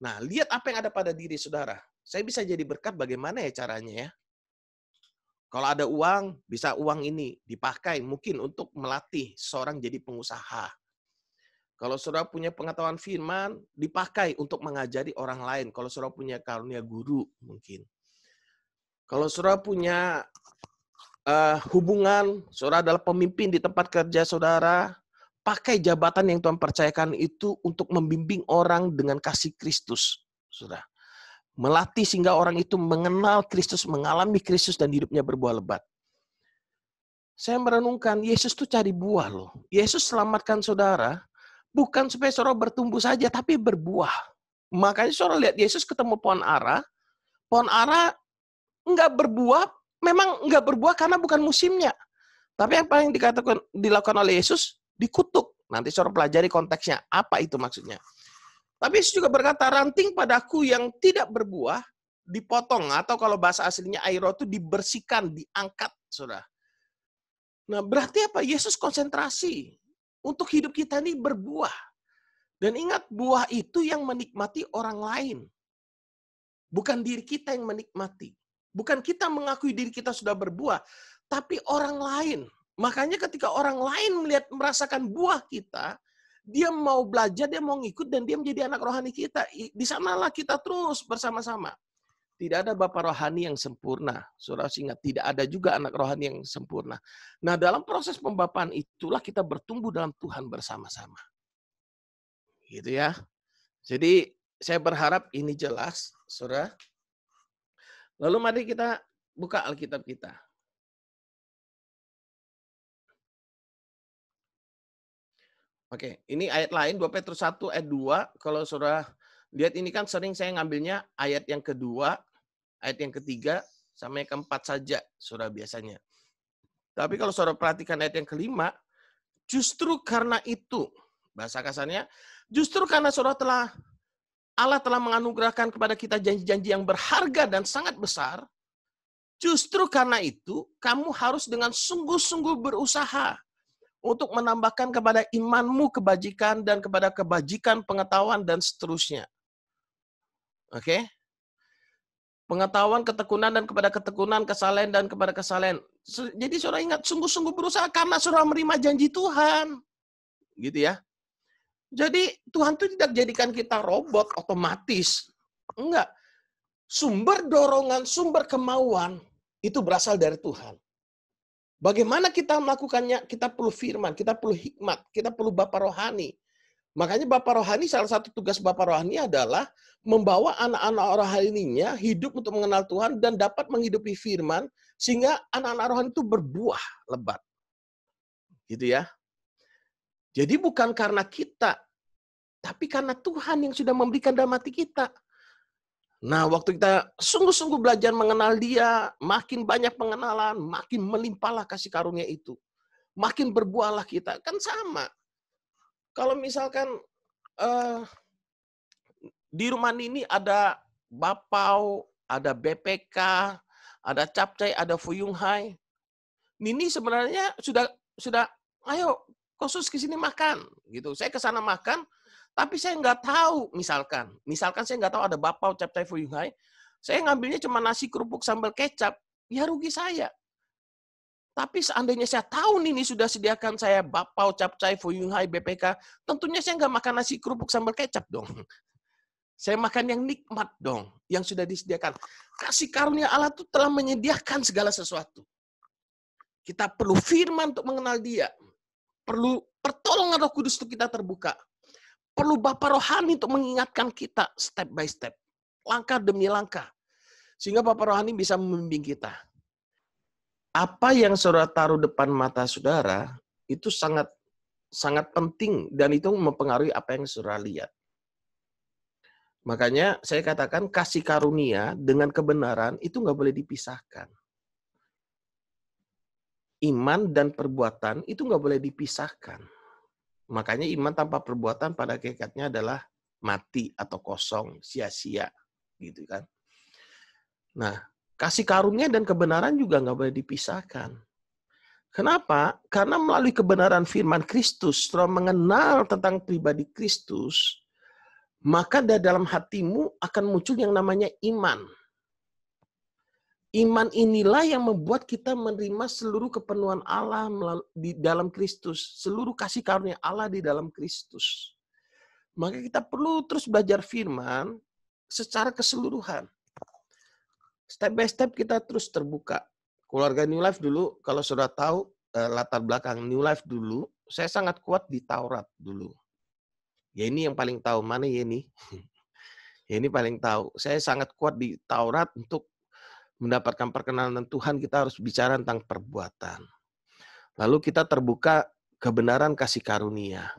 Nah, lihat apa yang ada pada diri saudara. Saya bisa jadi berkat bagaimana ya caranya ya? Kalau ada uang, bisa uang ini dipakai mungkin untuk melatih seorang jadi pengusaha. Kalau saudara punya pengetahuan firman, dipakai untuk mengajari orang lain. Kalau saudara punya karunia guru mungkin. Kalau saudara punya hubungan, saudara adalah pemimpin di tempat kerja saudara, pakai jabatan yang Tuhan percayakan itu untuk membimbing orang dengan kasih Kristus. Saudara. Melatih sehingga orang itu mengenal Kristus, mengalami Kristus dan hidupnya berbuah lebat. Saya merenungkan, Yesus tuh cari buah loh. Yesus selamatkan saudara, bukan supaya saudara bertumbuh saja, tapi berbuah. Makanya saudara lihat Yesus ketemu pohon ara enggak berbuah, memang enggak berbuah karena bukan musimnya. Tapi apa yang dilakukan oleh Yesus? Dikutuk. Nanti saudara pelajari konteksnya. Apa itu maksudnya? Tapi Yesus juga berkata, ranting padaku yang tidak berbuah, dipotong. Atau kalau bahasa aslinya airo itu dibersihkan, diangkat. Saudara. Nah berarti apa? Yesus konsentrasi. Untuk hidup kita ini berbuah. Dan ingat, buah itu yang menikmati orang lain. Bukan diri kita yang menikmati. Bukan kita mengakui diri kita sudah berbuah. Tapi orang lain. Makanya ketika orang lain merasakan buah kita, dia mau belajar, dia mau ngikut, dan dia menjadi anak rohani kita. Di sanalah kita terus bersama-sama. Tidak ada Bapa rohani yang sempurna. Saudara ingat, tidak ada juga anak rohani yang sempurna. Nah, dalam proses pembapaan itulah kita bertumbuh dalam Tuhan bersama-sama. Gitu ya. Jadi, saya berharap ini jelas, saudara. Lalu mari kita buka Alkitab kita. Oke, ini ayat lain, 2 Petrus 1 ayat 2. Kalau saudara lihat ini kan sering saya ngambilnya ayat yang kedua, ayat yang ketiga, sama yang keempat saja, saudara biasanya. Tapi kalau saudara perhatikan ayat yang kelima, justru karena itu, bahasa kasarnya, justru karena Allah telah menganugerahkan kepada kita janji-janji yang berharga dan sangat besar, justru karena itu, kamu harus dengan sungguh-sungguh berusaha untuk menambahkan kepada imanmu kebajikan dan kepada kebajikan pengetahuan dan seterusnya. Oke? Pengetahuan, ketekunan dan kepada ketekunan, kesalehan dan kepada kesalehan. Jadi saudara ingat, sungguh-sungguh berusaha karena saudara menerima janji Tuhan. Gitu ya. Jadi Tuhan itu tidak jadikan kita robot otomatis. Enggak. Sumber dorongan, sumber kemauan itu berasal dari Tuhan. Bagaimana kita melakukannya? Kita perlu firman, kita perlu hikmat, kita perlu Bapa rohani. Makanya Bapa rohani, salah satu tugas Bapa rohani adalah membawa anak-anak rohaninya hidup untuk mengenal Tuhan dan dapat menghidupi firman sehingga anak-anak rohani itu berbuah lebat. Gitu ya. Jadi bukan karena kita, tapi karena Tuhan yang sudah memberikan dalam hati kita. Nah, waktu kita sungguh-sungguh belajar mengenal Dia, makin banyak pengenalan, makin melimpahlah kasih karunia itu. Makin berbuahlah kita. Kan sama. Kalau misalkan di rumah ini ada Bapau, ada BPK, ada Capcay, ada Fuyunghai. Nini sebenarnya sudah ayo khusus ke sini makan gitu. Saya ke sana makan, tapi saya nggak tahu, misalkan saya nggak tahu ada Bapau, Capcay, Fuyunghai, saya ngambilnya cuma nasi kerupuk sambal kecap, ya rugi saya. Tapi seandainya saya tahu Nini sudah sediakan saya Bapau, Capcay, Fuyunghai, BPK, tentunya saya nggak makan nasi kerupuk sambal kecap dong. Saya makan yang nikmat dong, yang sudah disediakan. Kasih karunia Allah itu telah menyediakan segala sesuatu. Kita perlu firman untuk mengenal Dia. Perlu pertolongan Roh Kudus untuk kita terbuka. perlu Bapak rohani untuk mengingatkan kita step by step, langkah demi langkah. Sehingga Bapak rohani bisa membimbing kita. Apa yang saudara taruh depan mata saudara, itu sangat penting dan itu mempengaruhi apa yang saudara lihat. Makanya saya katakan kasih karunia dengan kebenaran itu nggak boleh dipisahkan. Iman dan perbuatan itu nggak boleh dipisahkan. Makanya iman tanpa perbuatan pada hakikatnya adalah mati atau kosong, sia-sia, gitu kan. Nah, kasih karunia dan kebenaran juga nggak boleh dipisahkan. Kenapa? Karena melalui kebenaran firman Kristus, setelah mengenal tentang pribadi Kristus, maka dari dalam hatimu akan muncul yang namanya iman. Iman inilah yang membuat kita menerima seluruh kepenuhan Allah di dalam Kristus. Seluruh kasih karunia Allah di dalam Kristus. Maka kita perlu terus belajar firman secara keseluruhan. Step by step kita terus terbuka. Keluarga New Life dulu, kalau sudah tahu latar belakang New Life dulu, saya sangat kuat di Taurat dulu. Ya ini yang paling tahu, mana ya ini? Ya ini paling tahu. Saya sangat kuat di Taurat untuk mendapatkan perkenalan Tuhan, kita harus bicara tentang perbuatan. Lalu kita terbuka kebenaran kasih karunia.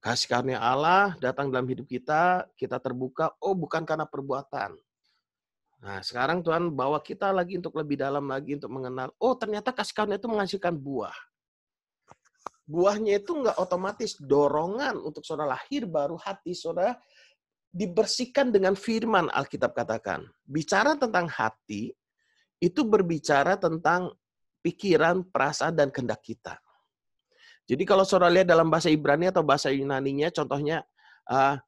Kasih karunia Allah datang dalam hidup kita, kita terbuka, oh bukan karena perbuatan. Nah sekarang Tuhan bawa kita lagi untuk lebih dalam lagi untuk mengenal, oh ternyata kasih karunia itu menghasilkan buah. Buahnya itu nggak otomatis dorongan untuk saudara lahir baru hati saudara dibersihkan dengan firman Alkitab katakan. Bicara tentang hati, itu berbicara tentang pikiran, perasaan, dan kehendak kita. Jadi kalau saudara lihat dalam bahasa Ibrani atau bahasa Yunaninya, contohnya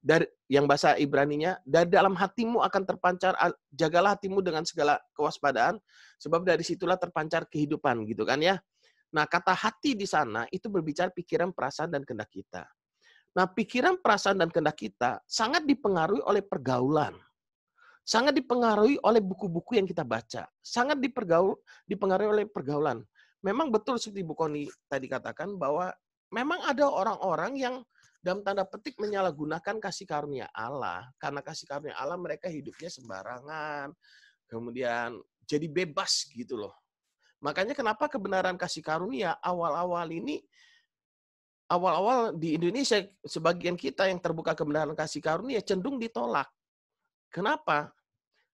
dari yang bahasa Ibraninya, dari dalam hatimu akan terpancar, jagalah hatimu dengan segala kewaspadaan, sebab dari situlah terpancar kehidupan, gitu kan ya. Nah kata hati di sana itu berbicara pikiran, perasaan, dan kehendak kita. Nah, pikiran, perasaan, dan kehendak kita sangat dipengaruhi oleh pergaulan. Sangat dipengaruhi oleh buku-buku yang kita baca. Sangat dipengaruhi oleh pergaulan. Memang betul seperti Bu Koni tadi katakan bahwa memang ada orang-orang yang dalam tanda petik menyalahgunakan kasih karunia Allah. Karena kasih karunia Allah mereka hidupnya sembarangan. Kemudian jadi bebas gitu loh. Makanya kenapa kebenaran kasih karunia awal-awal di Indonesia, sebagian kita yang terbuka kebenaran kasih karunia cenderung ditolak. Kenapa?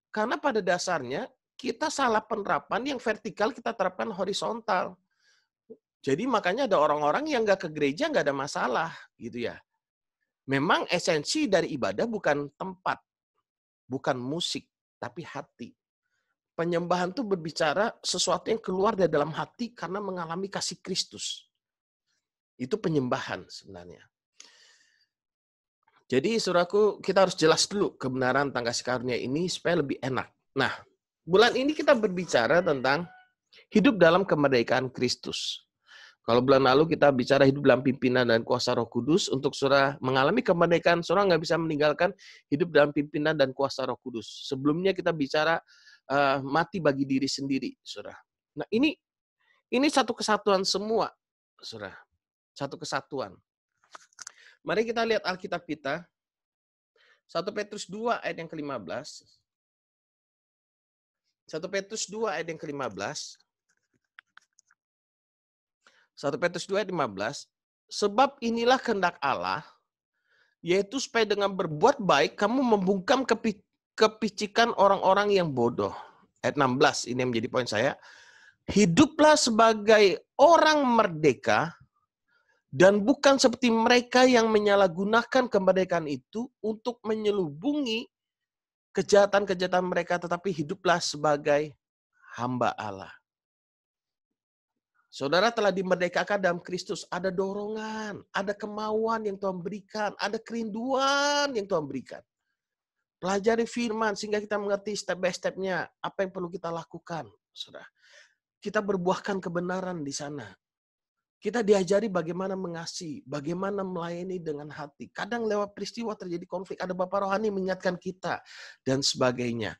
Karena pada dasarnya kita salah penerapan yang vertikal, kita terapkan horizontal. Jadi makanya ada orang-orang yang nggak ke gereja nggak ada masalah, gitu ya. Memang esensi dari ibadah bukan tempat, bukan musik, tapi hati. Penyembahan itu berbicara sesuatu yang keluar dari dalam hati karena mengalami kasih Kristus. Itu penyembahan sebenarnya. Jadi saudaraku, kita harus jelas dulu kebenaran tentang kasih karunia ini supaya lebih enak. Nah, bulan ini kita berbicara tentang hidup dalam kemerdekaan Kristus. Kalau bulan lalu kita bicara hidup dalam pimpinan dan kuasa Roh Kudus, untuk saudara mengalami kemerdekaan, saudara nggak bisa meninggalkan hidup dalam pimpinan dan kuasa Roh Kudus. Sebelumnya kita bicara mati bagi diri sendiri, saudara. Nah, ini satu kesatuan semua, saudara. Satu kesatuan. Mari kita lihat Alkitab kita. 1 Petrus 2 ayat yang ke-15. 1 Petrus 2 ayat yang ke-15. 1 Petrus 2 ayat 15. Sebab inilah kehendak Allah, yaitu supaya dengan berbuat baik kamu membungkam kepicikan orang-orang yang bodoh. Ayat 16, ini yang menjadi poin saya. Hiduplah sebagai orang merdeka, dan bukan seperti mereka yang menyalahgunakan kemerdekaan itu untuk menyelubungi kejahatan-kejahatan mereka, tetapi hiduplah sebagai hamba Allah. Saudara telah dimerdekakan dalam Kristus. Ada dorongan, ada kemauan yang Tuhan berikan, ada kerinduan yang Tuhan berikan. Pelajari firman sehingga kita mengerti step by step-nya apa yang perlu kita lakukan. Saudara, kita berbuahkan kebenaran di sana. Kita diajari bagaimana mengasihi, bagaimana melayani dengan hati. Kadang lewat peristiwa terjadi konflik, ada Bapak Rohani mengingatkan kita, dan sebagainya.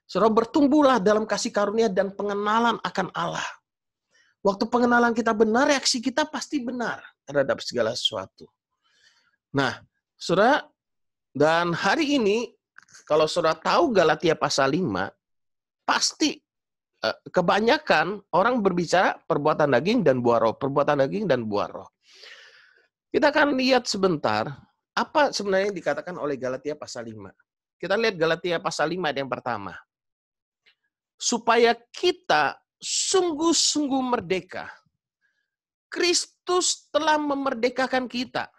Saudara, bertumbuhlah dalam kasih karunia dan pengenalan akan Allah. Waktu pengenalan kita benar, reaksi kita pasti benar terhadap segala sesuatu. Nah, Saudara, dan hari ini kalau saudara tahu Galatia pasal 5, pasti kebanyakan orang berbicara perbuatan daging dan buah roh, perbuatan daging dan buah roh. Kita akan lihat sebentar apa sebenarnya yang dikatakan oleh Galatia pasal 5. Kita lihat Galatia pasal 5 yang pertama. Supaya kita sungguh-sungguh merdeka. Kristus telah memerdekakan kita.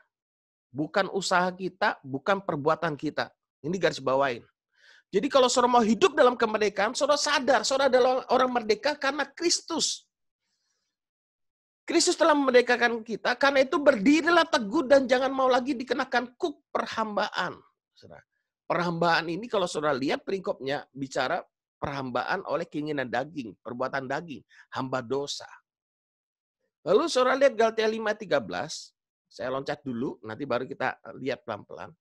Bukan usaha kita, bukan perbuatan kita. Ini garis bawain. Jadi kalau saudara mau hidup dalam kemerdekaan, saudara sadar, saudara adalah orang merdeka karena Kristus. Kristus telah memerdekakan kita, karena itu berdirilah teguh dan jangan mau lagi dikenakan kuk perhambaan. Saudara. Perhambaan ini kalau saudara lihat peringkopnya, bicara perhambaan oleh keinginan daging, perbuatan daging, hamba dosa. Lalu saudara lihat Galatia 5:13, saya loncat dulu, nanti baru kita lihat pelan-pelan.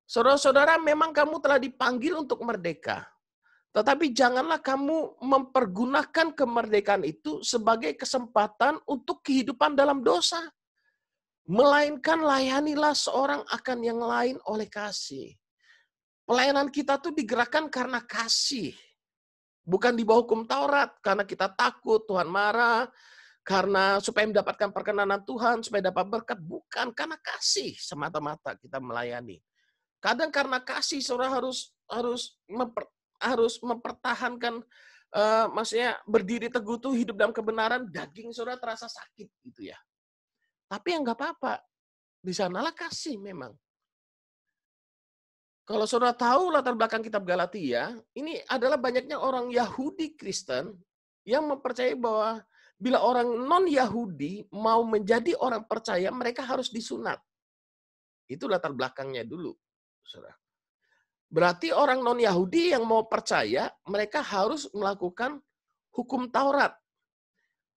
Saudara-saudara, memang kamu telah dipanggil untuk merdeka. Tetapi janganlah kamu mempergunakan kemerdekaan itu sebagai kesempatan untuk kehidupan dalam dosa. Melainkan layanilah seorang akan yang lain oleh kasih. Pelayanan kita tuh digerakkan karena kasih. Bukan di bawah hukum Taurat, karena kita takut Tuhan marah, karena supaya mendapatkan perkenanan Tuhan, supaya dapat berkat. Bukan, karena kasih semata-mata kita melayani. Kadang karena kasih, saudara harus mempertahankan, maksudnya berdiri teguh tuh hidup dalam kebenaran, daging saudara terasa sakit gitu ya. Tapi yang nggak apa-apa, di sanalah kasih memang. Kalau saudara tahu latar belakang kitab Galatia, ini adalah banyaknya orang Yahudi Kristen yang mempercayai bahwa bila orang non-Yahudi mau menjadi orang percaya, mereka harus disunat. Itu latar belakangnya dulu, saudara. Berarti orang non-Yahudi yang mau percaya, mereka harus melakukan hukum Taurat.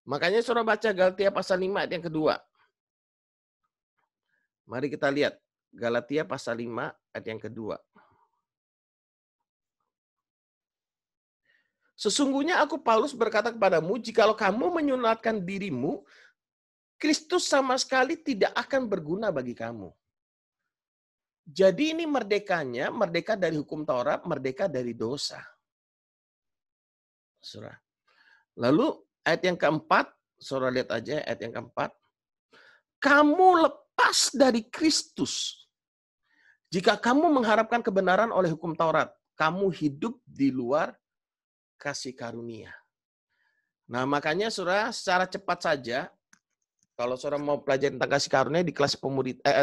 Makanya saudara baca Galatia pasal 5 ayat yang kedua. Mari kita lihat. Galatia pasal 5 ayat yang kedua. Sesungguhnya aku Paulus berkata kepadamu, jikalau kamu menyunatkan dirimu, Kristus sama sekali tidak akan berguna bagi kamu. Jadi ini merdekanya, merdeka dari hukum Taurat, merdeka dari dosa. Saudara. Lalu ayat yang keempat, saudara lihat aja ayat yang keempat. Kamu lepas dari Kristus. Jika kamu mengharapkan kebenaran oleh hukum Taurat, kamu hidup di luar kasih karunia. Nah, makanya saudara secara cepat saja, kalau saudara mau pelajari tentang kasih karunia di kelas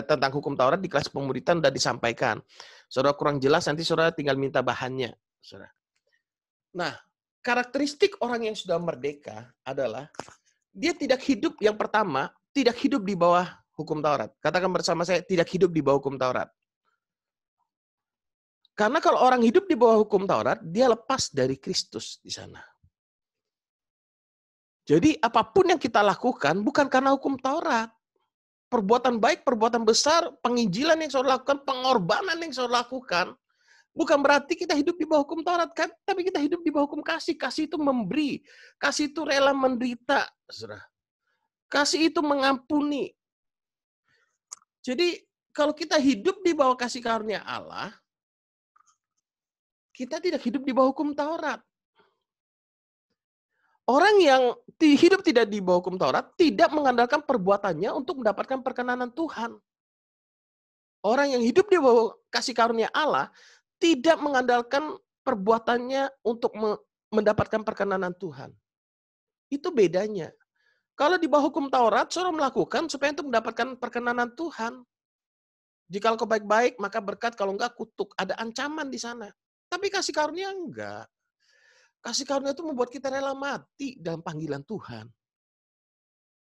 tentang hukum Taurat di kelas pemuritan sudah disampaikan. Saudara kurang jelas, nanti saudara tinggal minta bahannya. Saudara. Nah, karakteristik orang yang sudah merdeka adalah dia tidak hidup, yang pertama, tidak hidup di bawah hukum Taurat. Katakan bersama saya, tidak hidup di bawah hukum Taurat. Karena kalau orang hidup di bawah hukum Taurat, dia lepas dari Kristus di sana. Jadi apapun yang kita lakukan bukan karena hukum Taurat. Perbuatan baik, perbuatan besar, penginjilan yang saudara lakukan, pengorbanan yang saudara lakukan, bukan berarti kita hidup di bawah hukum Taurat, kan? Tapi kita hidup di bawah hukum kasih. Kasih itu memberi. Kasih itu rela menderita. Kasih itu mengampuni. Jadi kalau kita hidup di bawah kasih karunia Allah, kita tidak hidup di bawah hukum Taurat. Orang yang hidup tidak di bawah hukum Taurat tidak mengandalkan perbuatannya untuk mendapatkan perkenanan Tuhan. Orang yang hidup di bawah kasih karunia Allah tidak mengandalkan perbuatannya untuk mendapatkan perkenanan Tuhan. Itu bedanya. Kalau di bawah hukum Taurat, saudara melakukan supaya untuk mendapatkan perkenanan Tuhan. Jika kau baik-baik, maka berkat, kalau enggak kutuk. Ada ancaman di sana. Tapi kasih karunia enggak. Kasih karunia itu membuat kita rela mati dalam panggilan Tuhan.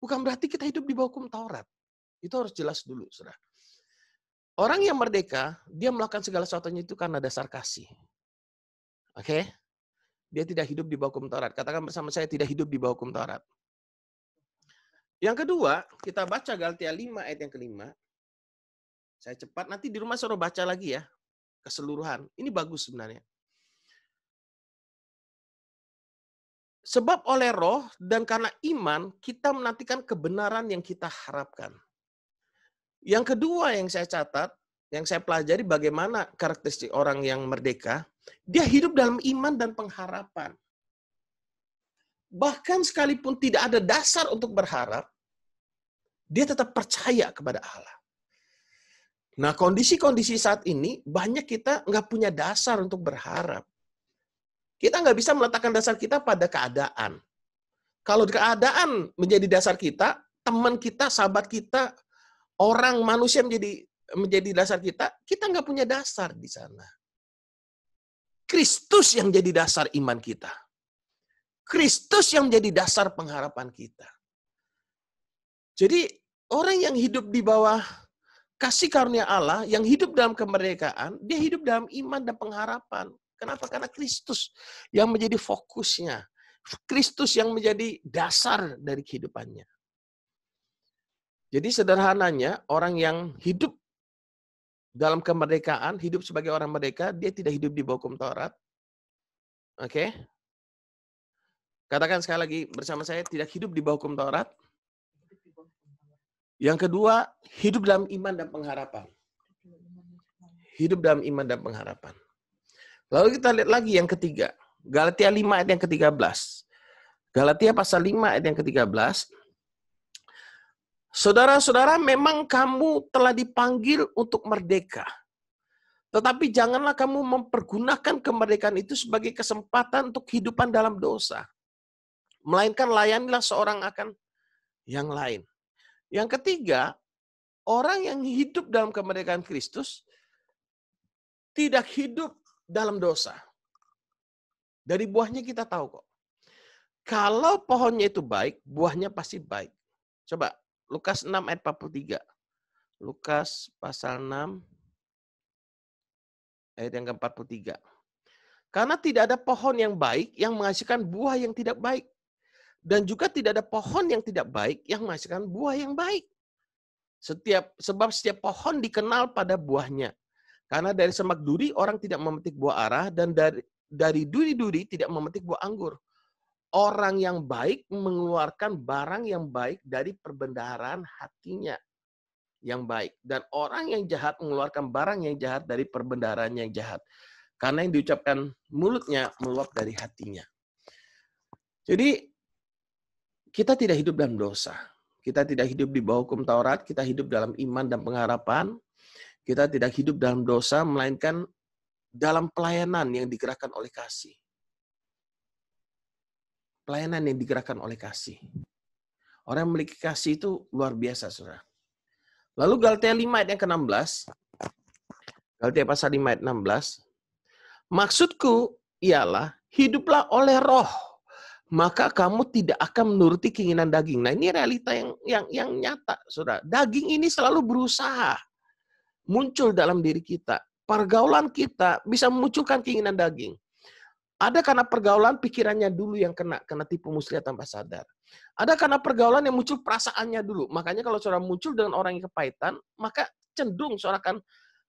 Bukan berarti kita hidup di bawah hukum Taurat. Itu harus jelas dulu, saudara. Orang yang merdeka, dia melakukan segala sesuatunya itu karena dasar kasih. Oke? Dia tidak hidup di bawah hukum Taurat. Katakan bersama saya, tidak hidup di bawah hukum Taurat. Yang kedua, kita baca Galatia 5 ayat yang kelima. Saya cepat, nanti di rumah saudara baca lagi ya. Keseluruhan. Ini bagus sebenarnya. Sebab oleh roh dan karena iman, kita menantikan kebenaran yang kita harapkan. Yang kedua yang saya catat, yang saya pelajari bagaimana karakteristik orang yang merdeka, dia hidup dalam iman dan pengharapan. Bahkan sekalipun tidak ada dasar untuk berharap, dia tetap percaya kepada Allah. Nah, kondisi-kondisi saat ini, banyak kita nggak punya dasar untuk berharap. Kita nggak bisa meletakkan dasar kita pada keadaan. Kalau keadaan menjadi dasar kita, teman kita, sahabat kita, orang, manusia menjadi dasar kita nggak punya dasar di sana. Kristus yang jadi dasar iman kita. Kristus yang menjadi dasar pengharapan kita. Jadi orang yang hidup di bawah kasih karunia Allah, yang hidup dalam kemerdekaan, dia hidup dalam iman dan pengharapan. Kenapa? Karena Kristus yang menjadi fokusnya. Kristus yang menjadi dasar dari kehidupannya. Jadi sederhananya, orang yang hidup dalam kemerdekaan, hidup sebagai orang merdeka, dia tidak hidup di bawah hukum Taurat. Oke? Katakan sekali lagi bersama saya, tidak hidup di bawah hukum Taurat. Yang kedua, hidup dalam iman dan pengharapan. Hidup dalam iman dan pengharapan. Lalu kita lihat lagi yang ketiga. Galatia 5 ayat yang ke-13. Galatia pasal 5 ayat yang ke-13. Saudara-saudara, memang kamu telah dipanggil untuk merdeka. Tetapi janganlah kamu mempergunakan kemerdekaan itu sebagai kesempatan untuk kehidupan dalam dosa. Melainkan layanilah seorang akan yang lain. Yang ketiga, orang yang hidup dalam kemerdekaan Kristus tidak hidup dalam dosa. Dari buahnya kita tahu kok. Kalau pohonnya itu baik, buahnya pasti baik. Coba, Lukas 6 ayat 43. Lukas pasal 6 ayat yang ke-43. Karena tidak ada pohon yang baik yang menghasilkan buah yang tidak baik. Dan juga tidak ada pohon yang tidak baik yang menghasilkan buah yang baik. Sebab setiap pohon dikenal pada buahnya. Karena dari semak duri orang tidak memetik buah ara, dan dari duri-duri tidak memetik buah anggur. Orang yang baik mengeluarkan barang yang baik dari perbendaharaan hatinya yang baik. Dan orang yang jahat mengeluarkan barang yang jahat dari perbendaharaan yang jahat. Karena yang diucapkan mulutnya meluap dari hatinya. Jadi, kita tidak hidup dalam dosa. Kita tidak hidup di bawah hukum Taurat. Kita hidup dalam iman dan pengharapan. Kita tidak hidup dalam dosa, melainkan dalam pelayanan yang digerakkan oleh kasih. Pelayanan yang digerakkan oleh kasih. Orang yang memiliki kasih itu luar biasa, saudara. Lalu Galatia 5 ayat yang ke-16. Galatia pasal 5 ayat 16. Maksudku ialah, hiduplah oleh roh, maka kamu tidak akan menuruti keinginan daging. Nah, ini realita yang nyata, saudara. Daging ini selalu berusaha muncul dalam diri kita. Pergaulan kita bisa memunculkan keinginan daging. Ada karena pergaulan pikirannya dulu yang kena tipu muslihat tanpa sadar. Ada karena pergaulan yang muncul perasaannya dulu. Makanya kalau saudara muncul dengan orang yang kepahitan, maka cenderung saudara akan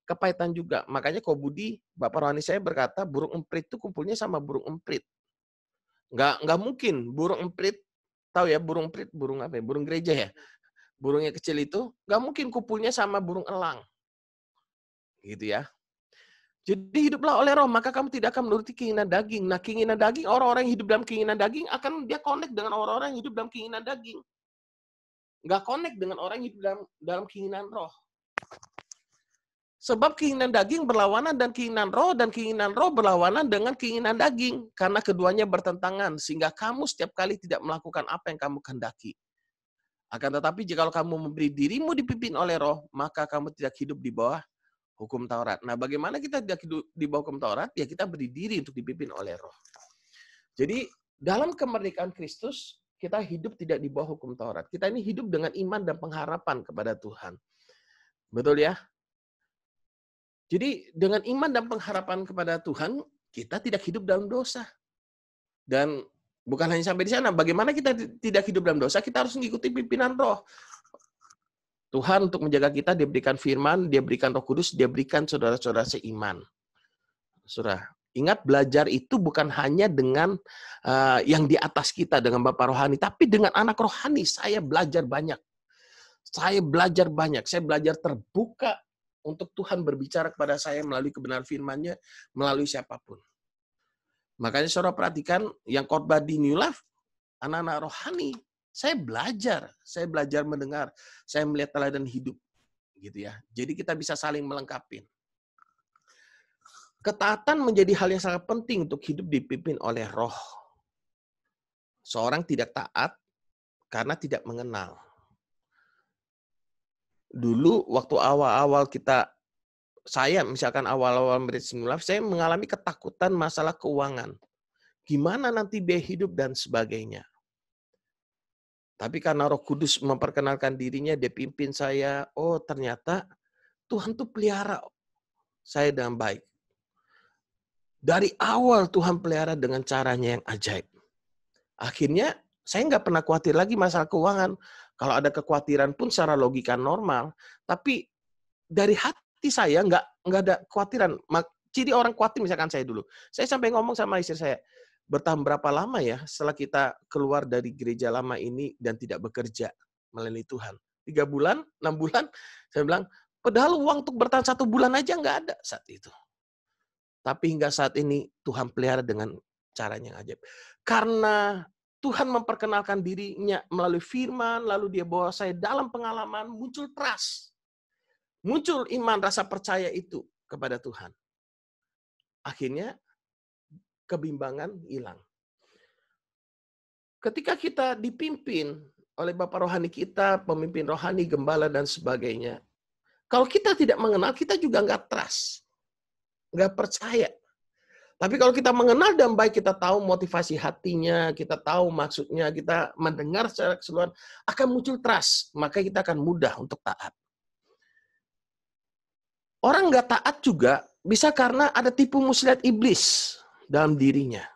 kepahitan juga. Makanya Ko Budi, Bapak rohani saya berkata, burung emprit itu kumpulnya sama burung emprit. Nggak mungkin burung emprit, tahu ya burung emprit, burung apa ya? Burung gereja ya. Burung yang kecil itu, nggak mungkin kumpulnya sama burung elang. Gitu ya. Jadi hiduplah oleh roh, maka kamu tidak akan menuruti keinginan daging. Nah, keinginan daging, orang-orang yang hidup dalam keinginan daging, akan dia connect dengan orang-orang yang hidup dalam keinginan daging. Nggak connect dengan orang yang hidup dalam keinginan roh. Sebab keinginan daging berlawanan dan keinginan roh berlawanan dengan keinginan daging. Karena keduanya bertentangan, sehingga kamu setiap kali tidak melakukan apa yang kamu kehendaki. Akan tetapi jika kamu memberi dirimu dipimpin oleh roh, maka kamu tidak hidup di bawah hukum Taurat. Nah, bagaimana kita tidak hidup di bawah hukum Taurat? Ya, kita beri diri untuk dipimpin oleh roh. Jadi, dalam kemerdekaan Kristus, kita hidup tidak di bawah hukum Taurat. Kita ini hidup dengan iman dan pengharapan kepada Tuhan. Betul ya? Jadi, dengan iman dan pengharapan kepada Tuhan, kita tidak hidup dalam dosa. Dan bukan hanya sampai di sana, bagaimana kita tidak hidup dalam dosa, kita harus mengikuti pimpinan roh. Tuhan untuk menjaga kita, dia berikan firman, dia berikan Roh Kudus, dia berikan saudara-saudara seiman. Saudara, ingat belajar itu bukan hanya dengan yang di atas kita, dengan Bapak rohani, tapi dengan anak rohani. Saya belajar banyak. Saya belajar terbuka untuk Tuhan berbicara kepada saya melalui kebenaran firman-Nya, melalui siapapun. Makanya saudara perhatikan yang khotbah di New Life, anak-anak rohani, saya belajar mendengar, saya melihat teladan hidup, gitu ya. Jadi kita bisa saling melengkapi. Ketaatan menjadi hal yang sangat penting untuk hidup dipimpin oleh Roh. Seorang tidak taat karena tidak mengenal. Dulu waktu awal-awal saya misalkan awal-awal merintis New Life, saya mengalami ketakutan masalah keuangan. Gimana nanti biaya hidup dan sebagainya. Tapi karena Roh Kudus memperkenalkan dirinya, dia pimpin saya, oh ternyata Tuhan tuh pelihara saya dengan baik. Dari awal Tuhan pelihara dengan caranya yang ajaib. Akhirnya saya nggak pernah khawatir lagi masalah keuangan. Kalau ada kekhawatiran pun secara logika normal, tapi dari hati saya nggak ada kekhawatiran. Jadi orang khawatir misalkan saya dulu. Saya sampai ngomong sama istri saya, bertahan berapa lama ya setelah kita keluar dari gereja lama ini dan tidak bekerja melayani Tuhan? 3 bulan, 6 bulan? Saya bilang, padahal uang untuk bertahan 1 bulan aja nggak ada saat itu. Tapi hingga saat ini Tuhan pelihara dengan caranya yang ajaib. Karena Tuhan memperkenalkan dirinya melalui firman, lalu dia bawa saya dalam pengalaman, muncul trust. Muncul iman, rasa percaya itu kepada Tuhan. Akhirnya kebimbangan hilang. Ketika kita dipimpin oleh Bapak rohani kita, pemimpin rohani, gembala, dan sebagainya, kalau kita tidak mengenal, kita juga nggak trust. Nggak percaya. Tapi kalau kita mengenal dan baik, kita tahu motivasi hatinya, kita tahu maksudnya, kita mendengar secara keseluruhan, akan muncul trust. Maka kita akan mudah untuk taat. Orang nggak taat juga bisa karena ada tipu muslihat iblis dalam dirinya.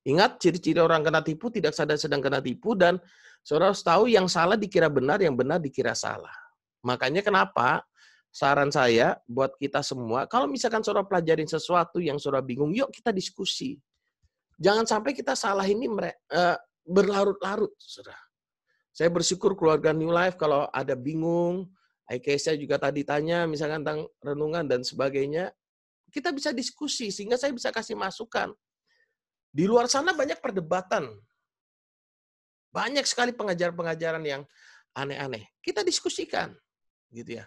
Ingat, ciri-ciri orang kena tipu, tidak sadar sedang kena tipu, dan saudara harus tahu yang salah dikira benar, yang benar dikira salah. Makanya kenapa saran saya buat kita semua, kalau misalkan saudara pelajarin sesuatu yang saudara bingung, yuk kita diskusi. Jangan sampai kita salah ini berlarut-larut, saudara. Saya bersyukur keluarga New Life kalau ada bingung, saya juga tadi tanya misalkan tentang renungan dan sebagainya, kita bisa diskusi sehingga saya bisa kasih masukan. Di luar sana banyak perdebatan. Banyak sekali pengajaran-pengajaran yang aneh-aneh. Kita diskusikan, gitu ya.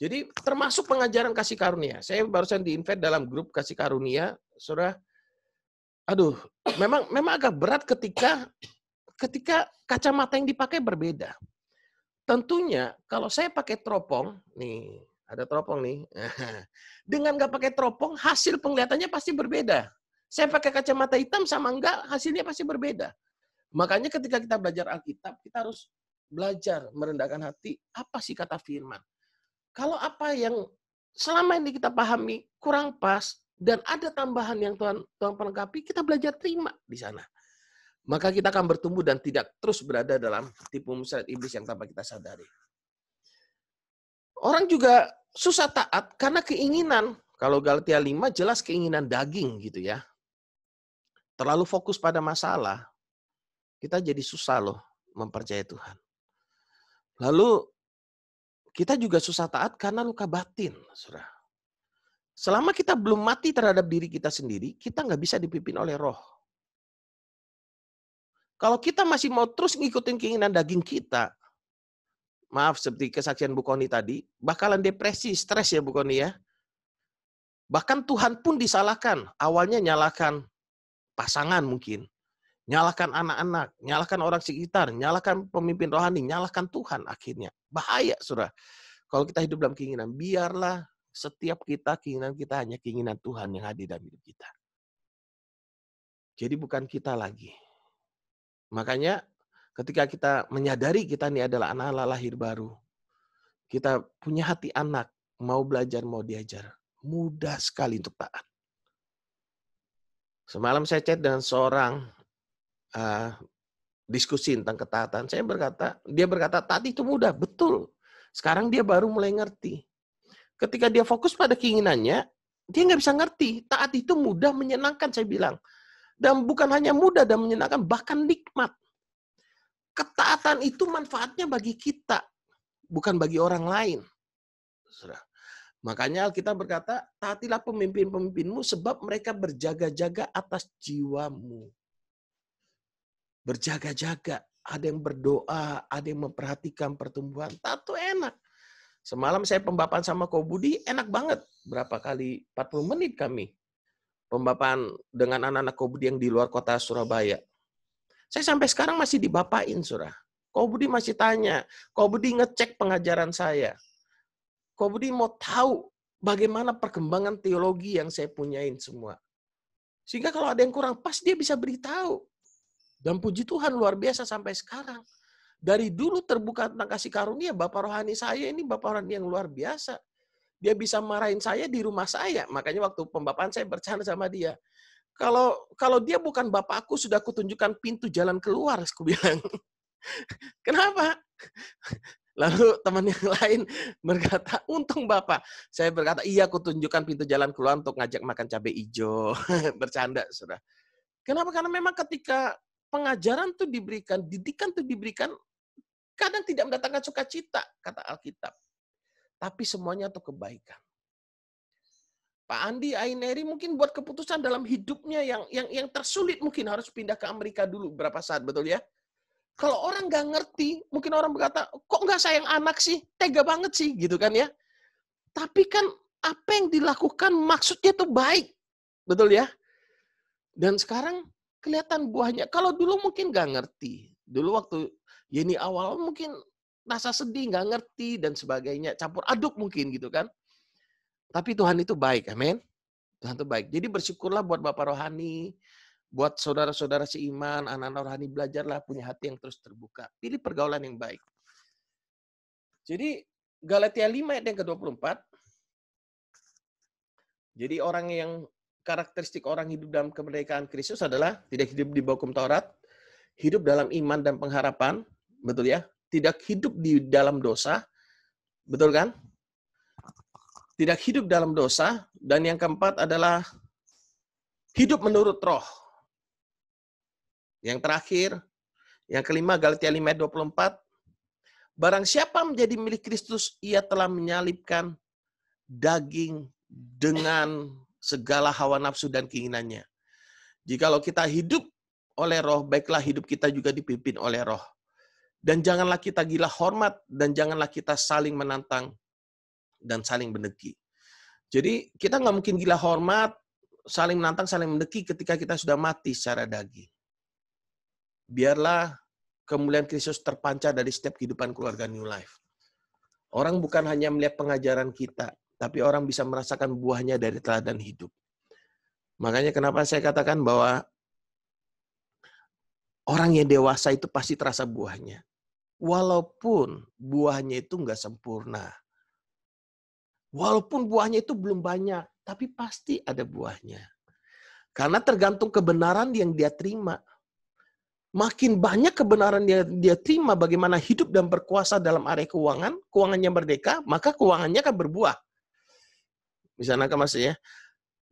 Jadi termasuk pengajaran kasih karunia. Saya barusan di-invite dalam grup kasih karunia, saudara. Aduh, memang agak berat ketika kacamata yang dipakai berbeda. Tentunya kalau saya pakai teropong, nih ada teropong nih, dengan nggak pakai teropong hasil penglihatannya pasti berbeda. Saya pakai kacamata hitam sama enggak hasilnya pasti berbeda. Makanya ketika kita belajar Alkitab, kita harus belajar merendahkan hati. Apa sih kata firman? Kalau apa yang selama ini kita pahami kurang pas dan ada tambahan yang Tuhan pelengkapi, kita belajar terima di sana. Maka kita akan bertumbuh dan tidak terus berada dalam tipu muslihat iblis yang tanpa kita sadari. Orang juga susah taat karena keinginan. Kalau Galatia 5 jelas keinginan daging gitu ya. Terlalu fokus pada masalah, kita jadi susah loh mempercayai Tuhan. Lalu kita juga susah taat karena luka batin, saudara. Selama kita belum mati terhadap diri kita sendiri, kita nggak bisa dipimpin oleh Roh. Kalau kita masih mau terus ngikutin keinginan daging kita, maaf seperti kesaksian Bu Koni tadi, bakalan depresi, stres ya Bu Koni ya. Bahkan Tuhan pun disalahkan. Awalnya nyalakan pasangan mungkin. Nyalakan anak-anak, nyalakan orang sekitar, nyalakan pemimpin rohani, nyalakan Tuhan akhirnya. Bahaya, saudara. Kalau kita hidup dalam keinginan, biarlah setiap keinginan kita hanya keinginan Tuhan yang hadir dalam hidup kita. Jadi bukan kita lagi. Makanya ketika kita menyadari kita ini adalah anak-anak lahir baru, kita punya hati anak, mau belajar, mau diajar, mudah sekali untuk taat. Semalam saya chat dengan seorang diskusi tentang ketaatan. Dia berkata, taat itu mudah. Betul. Sekarang dia baru mulai ngerti. Ketika dia fokus pada keinginannya, dia nggak bisa ngerti. Taat itu mudah, menyenangkan, saya bilang. Dan bukan hanya mudah dan menyenangkan, bahkan nikmat. Ketaatan itu manfaatnya bagi kita, bukan bagi orang lain. Makanya Alkitab berkata, taatilah pemimpin-pemimpinmu sebab mereka berjaga-jaga atas jiwamu. Berjaga-jaga. Ada yang berdoa, ada yang memperhatikan pertumbuhan. Taat tuh enak. Semalam saya pembapaan sama Ko Budi, enak banget. Berapa kali? 40 menit kami. Pembapaan dengan anak-anak Ko Budi yang di luar kota Surabaya. Saya sampai sekarang masih dibapain, Surah. Ko Budi masih tanya. Ko Budi ngecek pengajaran saya. Ko Budi mau tahu bagaimana perkembangan teologi yang saya punyain semua. Sehingga kalau ada yang kurang pas, dia bisa beritahu. Dan puji Tuhan luar biasa sampai sekarang. Dari dulu terbuka tentang kasih karunia, Bapak rohani saya ini Bapak rohani yang luar biasa. Dia bisa marahin saya di rumah saya. Makanya waktu pembapaan saya bercanda sama dia. Kalau dia bukan Bapakku, sudah kutunjukkan pintu jalan keluar, aku bilang. Kenapa? Lalu teman yang lain berkata, untung Bapak. Saya berkata, iya aku tunjukkan pintu jalan keluar untuk ngajak makan cabai hijau. Bercanda, Saudara. Kenapa? Karena memang ketika pengajaran itu diberikan, didikan itu diberikan, kadang tidak mendatangkan sukacita, kata Alkitab. Tapi semuanya untuk kebaikan. Pak Andi Aineri mungkin buat keputusan dalam hidupnya yang tersulit, mungkin harus pindah ke Amerika dulu berapa saat, betul ya? Kalau orang nggak ngerti, mungkin orang berkata, kok nggak sayang anak sih? Tega banget sih, gitu kan ya? Tapi kan apa yang dilakukan maksudnya itu baik, betul ya? Dan sekarang kelihatan buahnya. Kalau dulu mungkin nggak ngerti. Dulu waktu Yeni awal mungkin rasa sedih, nggak ngerti, dan sebagainya. Campur aduk mungkin gitu kan. Tapi Tuhan itu baik, amin. Tuhan itu baik. Jadi bersyukurlah buat Bapak rohani, buat saudara-saudara seiman, anak-anak rohani, belajarlah punya hati yang terus terbuka. Pilih pergaulan yang baik. Jadi Galatia 5 ayat yang ke-24. Jadi orang yang karakteristik orang hidup dalam kemerdekaan Kristus adalah tidak hidup di bawah hukum Taurat, hidup dalam iman dan pengharapan, betul ya? Tidak hidup di dalam dosa, betul kan? Tidak hidup dalam dosa, dan yang keempat adalah hidup menurut roh. Yang terakhir, yang kelima, Galatia 5 ayat 24, barang siapa menjadi milik Kristus, ia telah menyalibkan daging dengan segala hawa nafsu dan keinginannya. Jikalau kita hidup oleh roh, baiklah hidup kita juga dipimpin oleh roh. Dan janganlah kita gila hormat, dan janganlah kita saling menantang dan saling mendeki. Jadi kita nggak mungkin gila hormat, saling menantang, saling mendeki ketika kita sudah mati secara daging. Biarlah kemuliaan Kristus terpancar dari setiap kehidupan keluarga New Life. Orang bukan hanya melihat pengajaran kita, tapi orang bisa merasakan buahnya dari teladan hidup. Makanya kenapa saya katakan bahwa orang yang dewasa itu pasti terasa buahnya. Walaupun buahnya itu nggak sempurna. Walaupun buahnya itu belum banyak, tapi pasti ada buahnya. Karena tergantung kebenaran yang dia terima. Makin banyak kebenaran dia terima bagaimana hidup dan berkuasa dalam area keuangan, keuangannya merdeka, maka keuangannya akan berbuah. Misalnya maksudnya,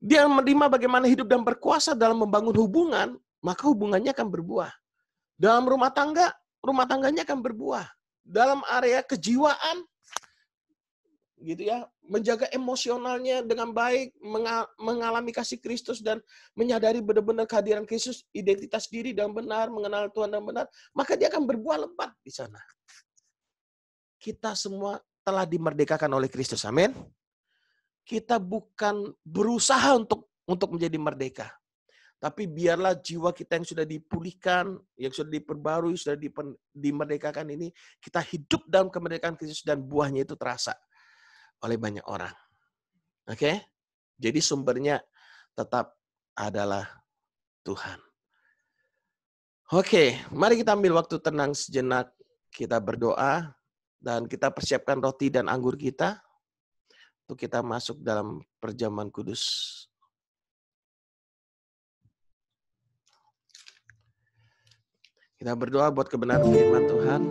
dia menerima bagaimana hidup dan berkuasa dalam membangun hubungan, maka hubungannya akan berbuah. Dalam rumah tangganya akan berbuah. Dalam area kejiwaan, gitu ya, menjaga emosionalnya dengan baik, mengalami kasih Kristus dan menyadari benar-benar kehadiran Kristus, identitas diri dan benar, mengenal Tuhan dan benar, maka dia akan berbuah lebat di sana. Kita semua telah dimerdekakan oleh Kristus, amin. Kita bukan berusaha untuk menjadi merdeka, tapi biarlah jiwa kita yang sudah dipulihkan, yang sudah diperbarui, sudah dimerdekakan ini, kita hidup dalam kemerdekaan Kristus dan buahnya itu terasa oleh banyak orang. Oke? Jadi sumbernya tetap adalah Tuhan. Oke, mari kita ambil waktu tenang sejenak, kita berdoa, dan kita persiapkan roti dan anggur kita, untuk kita masuk dalam perjamuan kudus. Kita berdoa buat kebenaran firman Tuhan.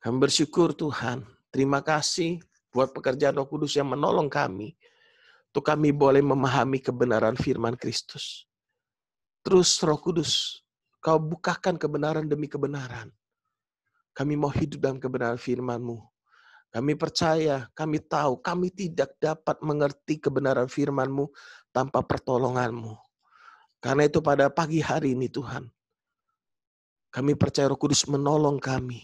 Kami bersyukur Tuhan, terima kasih buat pekerjaan Roh Kudus yang menolong kami, untuk kami boleh memahami kebenaran firman Kristus. Terus Roh Kudus, Kau bukakan kebenaran demi kebenaran. Kami mau hidup dalam kebenaran firman-Mu. Kami percaya, kami tahu, kami tidak dapat mengerti kebenaran firman-Mu tanpa pertolongan-Mu. Karena itu pada pagi hari ini Tuhan, kami percaya Roh Kudus menolong kami.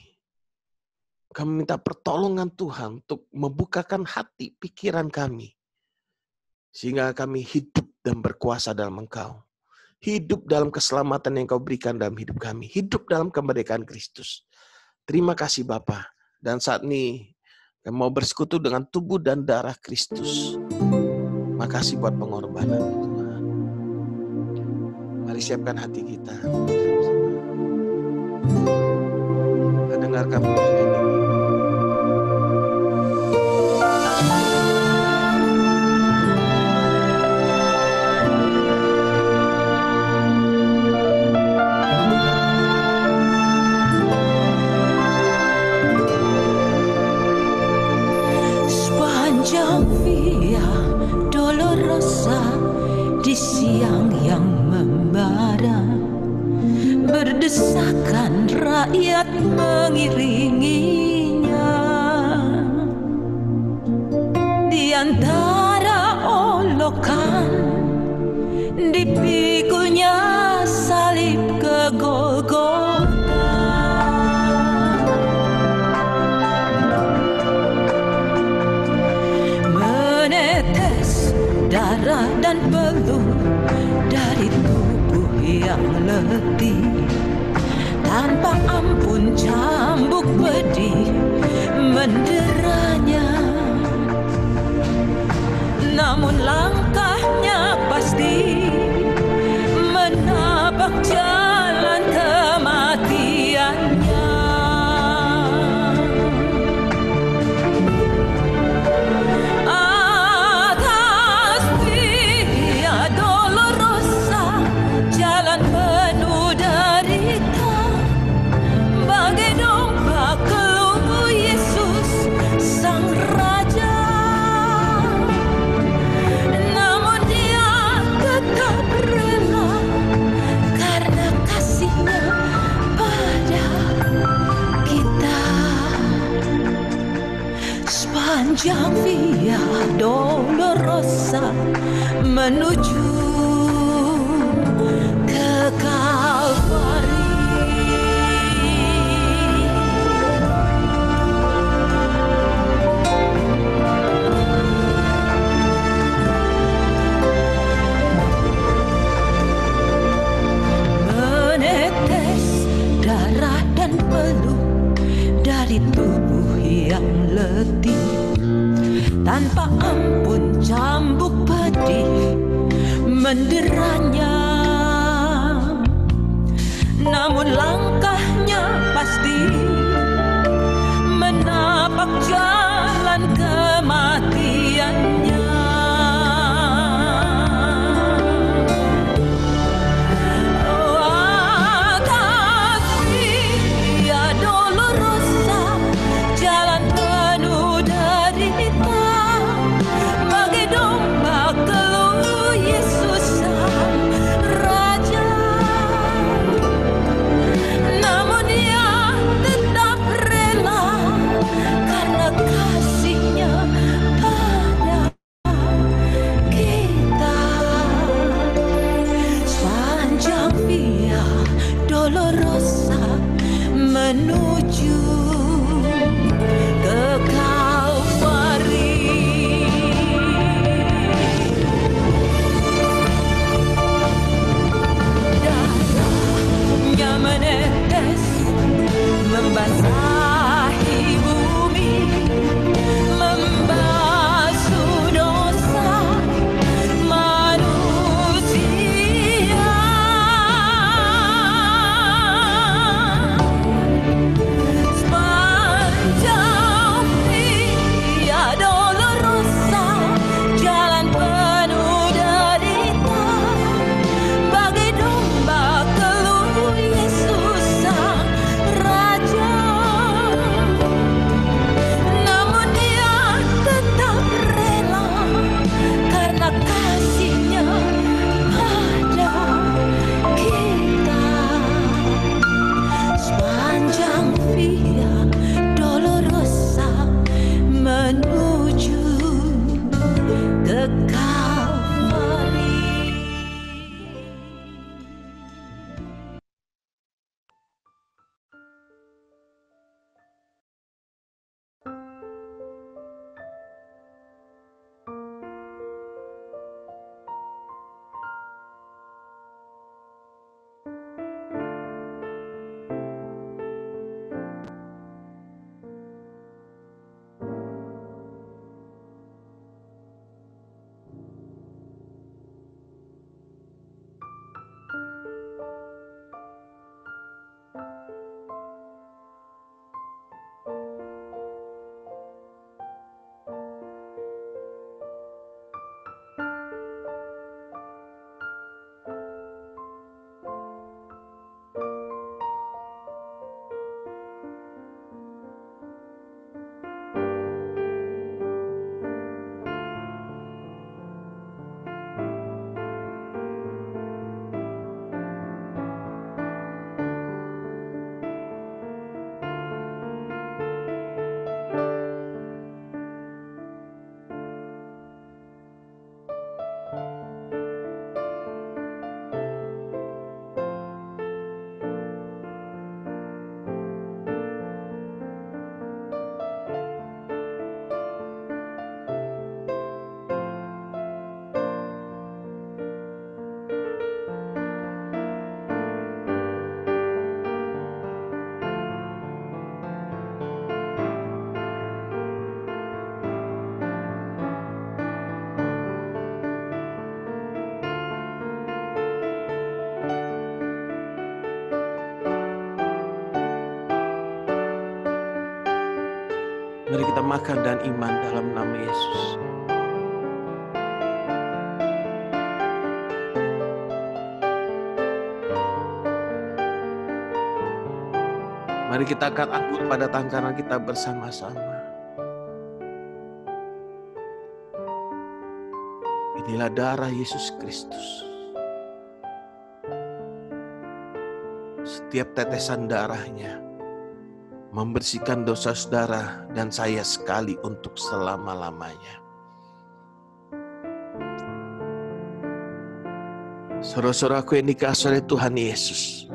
Kami minta pertolongan Tuhan untuk membukakan hati, pikiran kami. Sehingga kami hidup dan berkuasa dalam Engkau. Hidup dalam keselamatan yang Kau berikan dalam hidup kami. Hidup dalam kemerdekaan Kristus. Terima kasih Bapa. Dan saat ini, kami mau bersekutu dengan tubuh dan darah Kristus. Makasih buat pengorbanan Tuhan. Mari siapkan hati kita. Kita dengarkan pujian ini. Via Dolorosa di siang yang membara, berdesakan rakyat mengiringinya. Di antara olokan dipikunya salib ke Golgota. Darah dan peluh dari tubuh yang letih, tanpa ampun cambuk pedih menderanya. Namun langkahnya pasti menapak jalan kematiannya. Sepanjang Via Dolorosa menuju ke Kalvari. Menetes darah dan peluh dari tubuh yang letih, tanpa ampun cambuk pedih menderanya. Namun langkahnya pasti menapak jalan kematiannya. Menuju ke Kalvari. Darahnya menetes membasahi bumi, membasuh dosa manusia. Namun Mari kita makan dan iman dalam nama Yesus. Mari kita angkat anggur pada tangan kanan kita bersama-sama. Inilah darah Yesus Kristus. Setiap tetesan darahnya membersihkan dosa saudara dan saya sekali untuk selama-lamanya. Saudara-saudaraku yang dikasihi oleh Tuhan Yesus,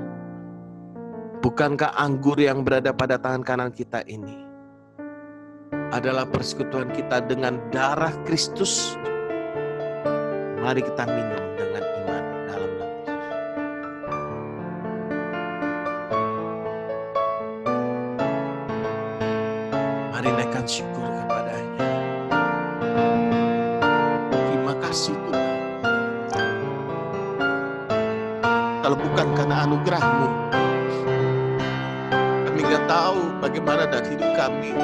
bukankah anggur yang berada pada tangan kanan kita ini adalah persekutuan kita dengan darah Kristus? Mari kita minum dengan iman dalam nama Yesus. Mari naikkan syukur kepadanya. Terima kasih Tuhan. Kalau bukan karena anugerah-Mu, kami gak tahu bagaimana dalam hidup kami.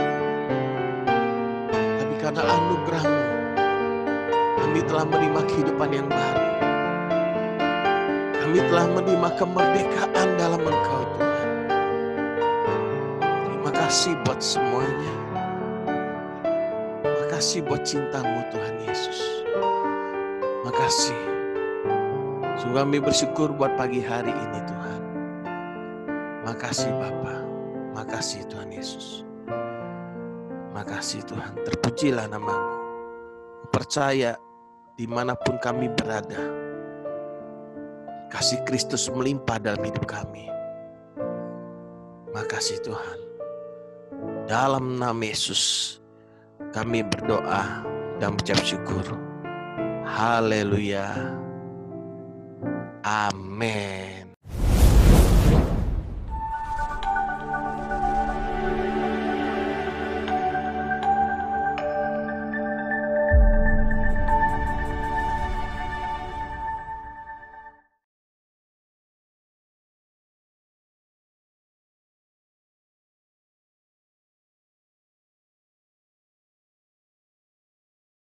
Tapi karena anugerah-Mu, kami telah menerima kehidupan yang baru. Kami telah menerima kemerdekaan dalam Engkau Tuhan. Terima kasih buat semuanya. Terima kasih buat cinta-Mu Tuhan Yesus. Terima kasih. Sungguh kami bersyukur buat pagi hari ini Tuhan. Makasih Bapa. Makasih Tuhan Yesus. Makasih Tuhan. Terpujilah nama-Mu. Percaya dimanapun kami berada, kasih Kristus melimpah dalam hidup kami. Makasih Tuhan. Dalam nama Yesus kami berdoa dan mengucap syukur. Haleluya. Amin.